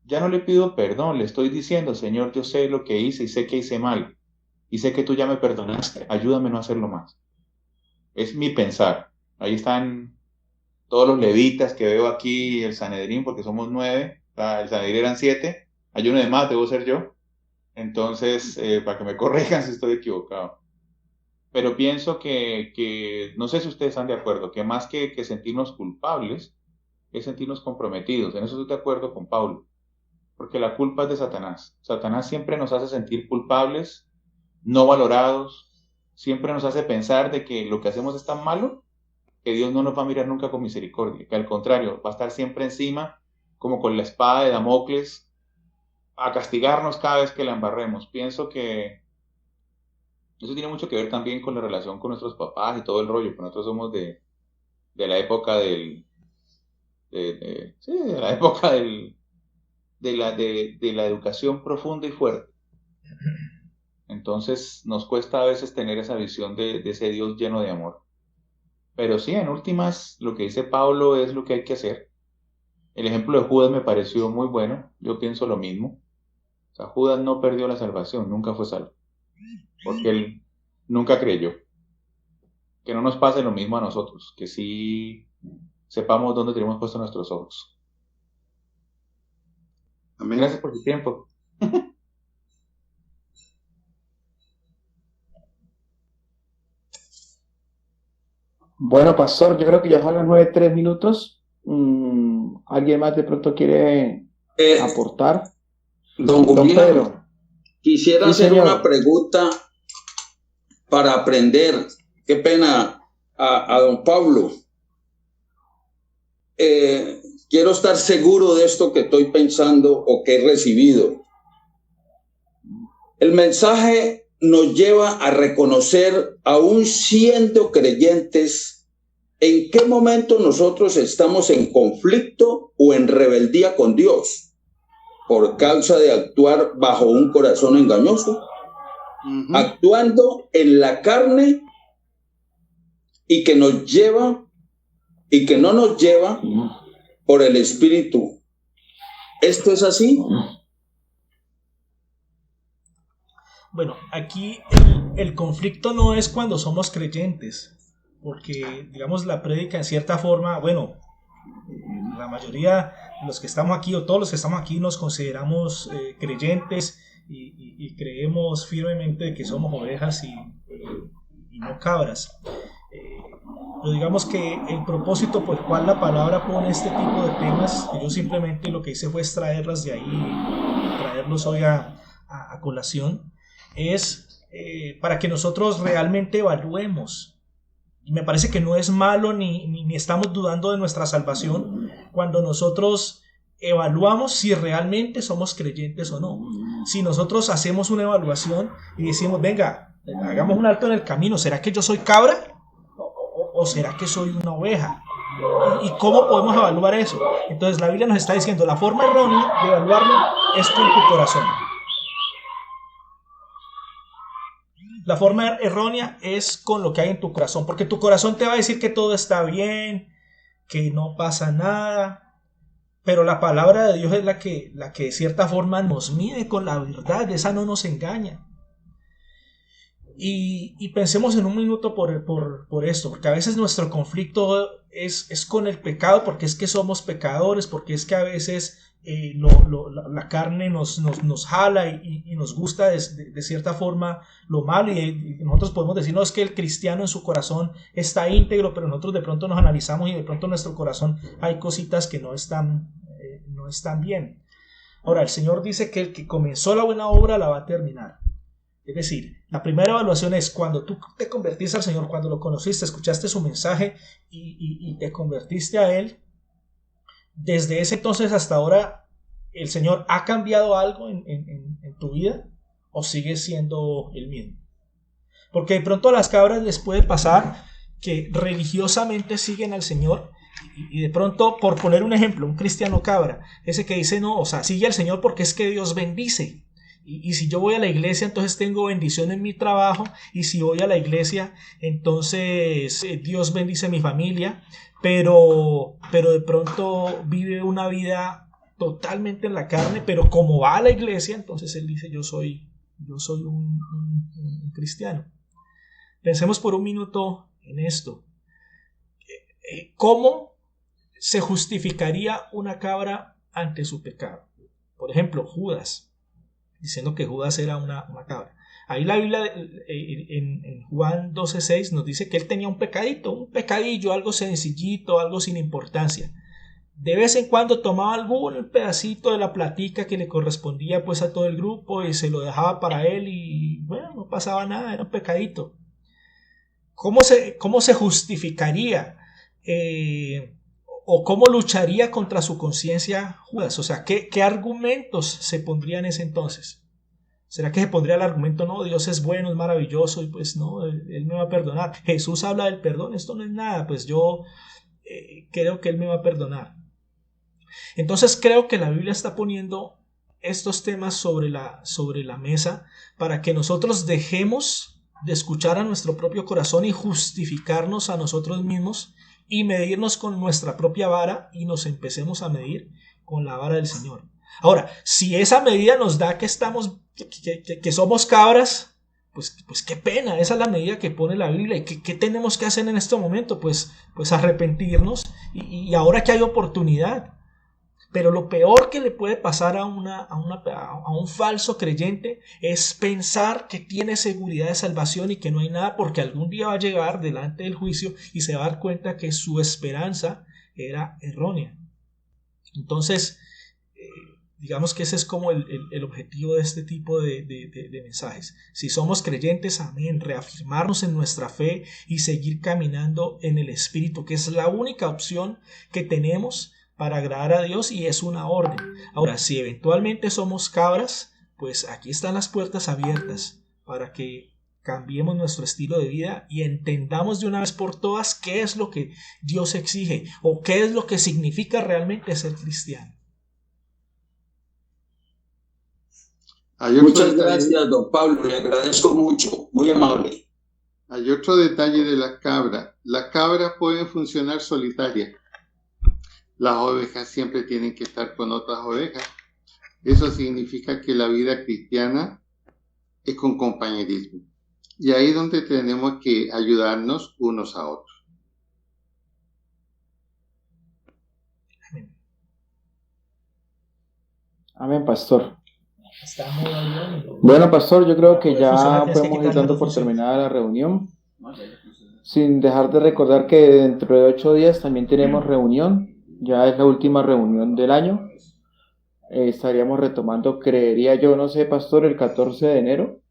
ya no le pido perdón, le estoy diciendo, Señor, yo sé lo que hice y sé que hice mal, y sé que tú ya me perdonaste, ayúdame a no hacerlo más. Es mi pensar. Ahí están todos los levitas que veo aquí, el Sanedrín, porque somos 9, el Sanedrín eran 7, hay uno de más, debo ser yo. Entonces, para que me corrijan si estoy equivocado. Pero pienso que no sé si ustedes están de acuerdo, que más que sentirnos culpables, es sentirnos comprometidos. En eso estoy de acuerdo con Pablo, porque la culpa es de Satanás. Satanás siempre nos hace sentir culpables, no valorados, siempre nos hace pensar de que lo que hacemos es tan malo que Dios no nos va a mirar nunca con misericordia, que al contrario, va a estar siempre encima, como con la espada de Damocles, a castigarnos cada vez que la embarremos. Pienso que eso tiene mucho que ver también con la relación con nuestros papás y todo el rollo, que nosotros somos de la época de la época de la educación profunda y fuerte. Entonces nos cuesta a veces tener esa visión de ese Dios lleno de amor. Pero sí, en últimas, lo que dice Pablo es lo que hay que hacer. El ejemplo de Judas me pareció muy bueno, yo pienso lo mismo. O sea, Judas no perdió la salvación, nunca fue salvo, porque él nunca creyó. Que no nos pase lo mismo a nosotros, que sí sepamos dónde tenemos puestos nuestros ojos. Amén. Gracias por su tiempo. Bueno, pastor, yo creo que ya son las 9:03. ¿Alguien más de pronto quiere aportar? Don Don Julián, Pedro. quisiera Sí, hacer señor. una pregunta para aprender. Qué pena a don Pablo. Quiero estar seguro de esto que estoy pensando o que he recibido. El mensaje nos lleva a reconocer, aún siendo creyentes, en qué momento nosotros estamos en conflicto o en rebeldía con Dios. por causa de actuar bajo un corazón engañoso, actuando en la carne y que no nos lleva por el Espíritu. ¿Esto es así? Bueno, aquí el conflicto no es cuando somos creyentes, porque, digamos, la prédica en cierta forma, bueno, la mayoría de los que estamos aquí, o todos los que estamos aquí, nos consideramos creyentes y creemos firmemente que somos ovejas y no cabras. Pero digamos que el propósito por el cual la palabra pone este tipo de temas, yo simplemente lo que hice fue extraerlas de ahí y traerlos hoy a colación, es para que nosotros realmente evaluemos. Y me parece que no es malo ni estamos dudando de nuestra salvación cuando nosotros evaluamos si realmente somos creyentes o no. Si nosotros hacemos una evaluación y decimos, venga, hagamos un alto en el camino, ¿será que yo soy cabra? ¿O será que soy una oveja? ¿Y cómo podemos evaluar eso? Entonces la Biblia nos está diciendo, la forma errónea de evaluarlo es con tu corazón. La forma errónea es con lo que hay en tu corazón, porque tu corazón te va a decir que todo está bien, que no pasa nada, pero la palabra de Dios es la que de cierta forma nos mide con la verdad, esa no nos engaña. Y pensemos en un minuto por esto, porque a veces nuestro conflicto es con el pecado, porque es que somos pecadores, porque es que a veces la carne nos jala y nos gusta de cierta forma lo malo, y nosotros podemos decir, no, es que el cristiano en su corazón está íntegro, pero nosotros de pronto nos analizamos y de pronto en nuestro corazón hay cositas que no están bien. Ahora, el Señor dice que el que comenzó la buena obra la va a terminar. Es decir, la primera evaluación es cuando tú te convertiste al Señor, cuando lo conociste, escuchaste su mensaje y te convertiste a Él. Desde ese entonces hasta ahora, ¿el Señor ha cambiado algo en tu vida o sigue siendo el mismo? Porque de pronto a las cabras les puede pasar que religiosamente siguen al Señor y de pronto, por poner un ejemplo, un cristiano cabra, ese que dice, no, o sea, sigue al Señor porque es que Dios bendice. Y si yo voy a la iglesia, entonces tengo bendición en mi trabajo, y si voy a la iglesia, entonces Dios bendice mi familia, pero de pronto vive una vida totalmente en la carne, pero como va a la iglesia, entonces él dice, yo soy un cristiano. Pensemos por un minuto en esto. ¿Cómo se justificaría una cabra ante su pecado? Por ejemplo, Judas, diciendo que Judas era una cabra. Ahí la Biblia en Juan 12:6 nos dice que él tenía un pecadillo, algo sencillito, algo sin importancia. De vez en cuando tomaba algún pedacito de la platica que le correspondía pues a todo el grupo y se lo dejaba para él y bueno, no pasaba nada, era un pecadito. ¿Cómo se justificaría o cómo lucharía contra su conciencia Judas? O sea, ¿qué argumentos se pondrían en ese entonces? ¿Será que se pondría el argumento, no, Dios es bueno, es maravilloso y pues no, Él me va a perdonar? Jesús habla del perdón, esto no es nada, pues yo creo que Él me va a perdonar. Entonces creo que la Biblia está poniendo estos temas sobre la mesa para que nosotros dejemos de escuchar a nuestro propio corazón y justificarnos a nosotros mismos y medirnos con nuestra propia vara y nos empecemos a medir con la vara del Señor. Ahora, si esa medida nos da que somos cabras, pues qué pena, esa es la medida que pone la Biblia. ¿Y qué tenemos que hacer en este momento? Pues arrepentirnos y ahora que hay oportunidad. Pero lo peor que le puede pasar a un falso creyente es pensar que tiene seguridad de salvación y que no hay nada, porque algún día va a llegar delante del juicio y se va a dar cuenta que su esperanza era errónea. Entonces, digamos que ese es como el objetivo de este tipo de mensajes. Si somos creyentes, amén, reafirmarnos en nuestra fe y seguir caminando en el Espíritu, que es la única opción que tenemos para agradar a Dios y es una orden. Ahora, si eventualmente somos cabras, pues aquí están las puertas abiertas para que cambiemos nuestro estilo de vida y entendamos de una vez por todas qué es lo que Dios exige o qué es lo que significa realmente ser cristiano. Hay otro Muchas detalle, gracias, don Pablo, le agradezco mucho, muy amable. hay otro detalle de las cabras. Las cabras pueden funcionar solitarias. Las ovejas siempre tienen que estar con otras ovejas. Eso significa que la vida cristiana es con compañerismo. Y ahí es donde tenemos que ayudarnos unos a otros. Amén, pastor. Está en modo avión. Bueno, pastor, yo creo que Para poder funcionar ya tienes que podemos ir quitarle dando la por función. terminada la reunión, sin dejar de recordar que dentro de 8 días también tenemos reunión, ya es la última reunión del año. Estaríamos retomando, creería yo, no sé, pastor, el 14 de enero.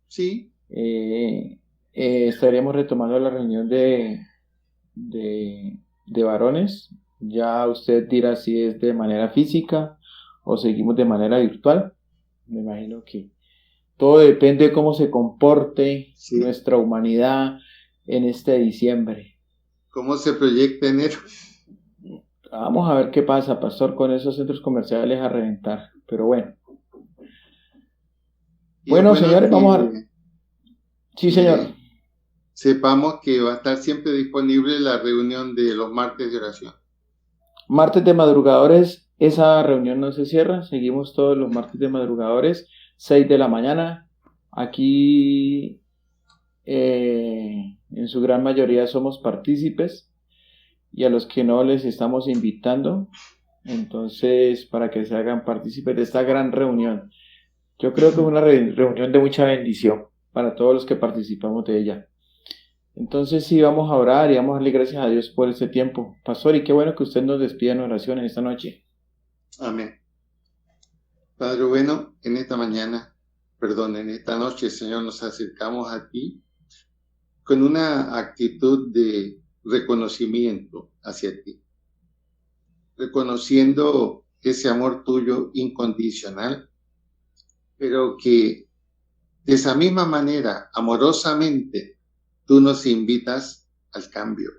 Sí, Estaríamos retomando la reunión de varones. Ya usted dirá si es de manera física o seguimos de manera virtual. Me imagino que todo depende de cómo se comporte sí. nuestra humanidad en este diciembre. ¿Cómo se proyecta enero? Vamos a ver qué pasa, pastor, con esos centros comerciales a reventar. Pero bueno. Y Bueno, es señores, que vamos a... Sí, señor. sepamos que va a estar siempre disponible la reunión de los martes de oración. Martes de madrugadores, esa reunión no se cierra. Seguimos todos los martes de madrugadores, 6 de la mañana. Aquí, en su gran mayoría, somos partícipes. Y a los que no les estamos invitando, entonces, para que se hagan partícipes de esta gran reunión. Yo creo que es una reunión de mucha bendición para todos los que participamos de ella. Entonces sí, vamos a orar y vamos a darle gracias a Dios por este tiempo. Pastor, y qué bueno que usted nos despida en oración en esta noche. Amén. Padre bueno, en esta noche, Señor, nos acercamos a ti con una actitud de reconocimiento hacia ti, reconociendo ese amor tuyo incondicional, pero que de esa misma manera, amorosamente, tú nos invitas al cambio,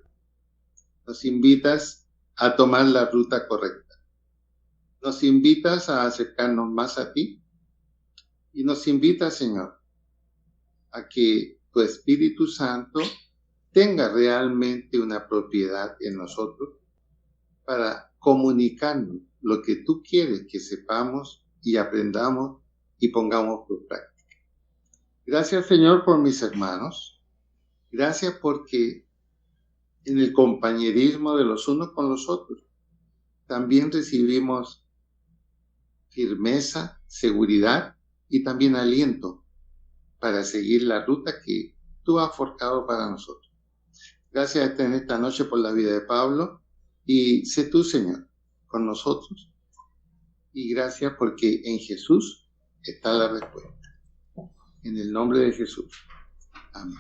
nos invitas a tomar la ruta correcta, nos invitas a acercarnos más a ti y nos invitas, Señor, a que tu Espíritu Santo tenga realmente una propiedad en nosotros para comunicarnos lo que tú quieres que sepamos y aprendamos y pongamos por práctica. Gracias, Señor, por mis hermanos. Gracias porque en el compañerismo de los unos con los otros también recibimos firmeza, seguridad y también aliento para seguir la ruta que tú has forjado para nosotros. Gracias en esta noche por la vida de Pablo y sé tú, Señor, con nosotros. Y gracias porque en Jesús está la respuesta. En el nombre de Jesús. Amén.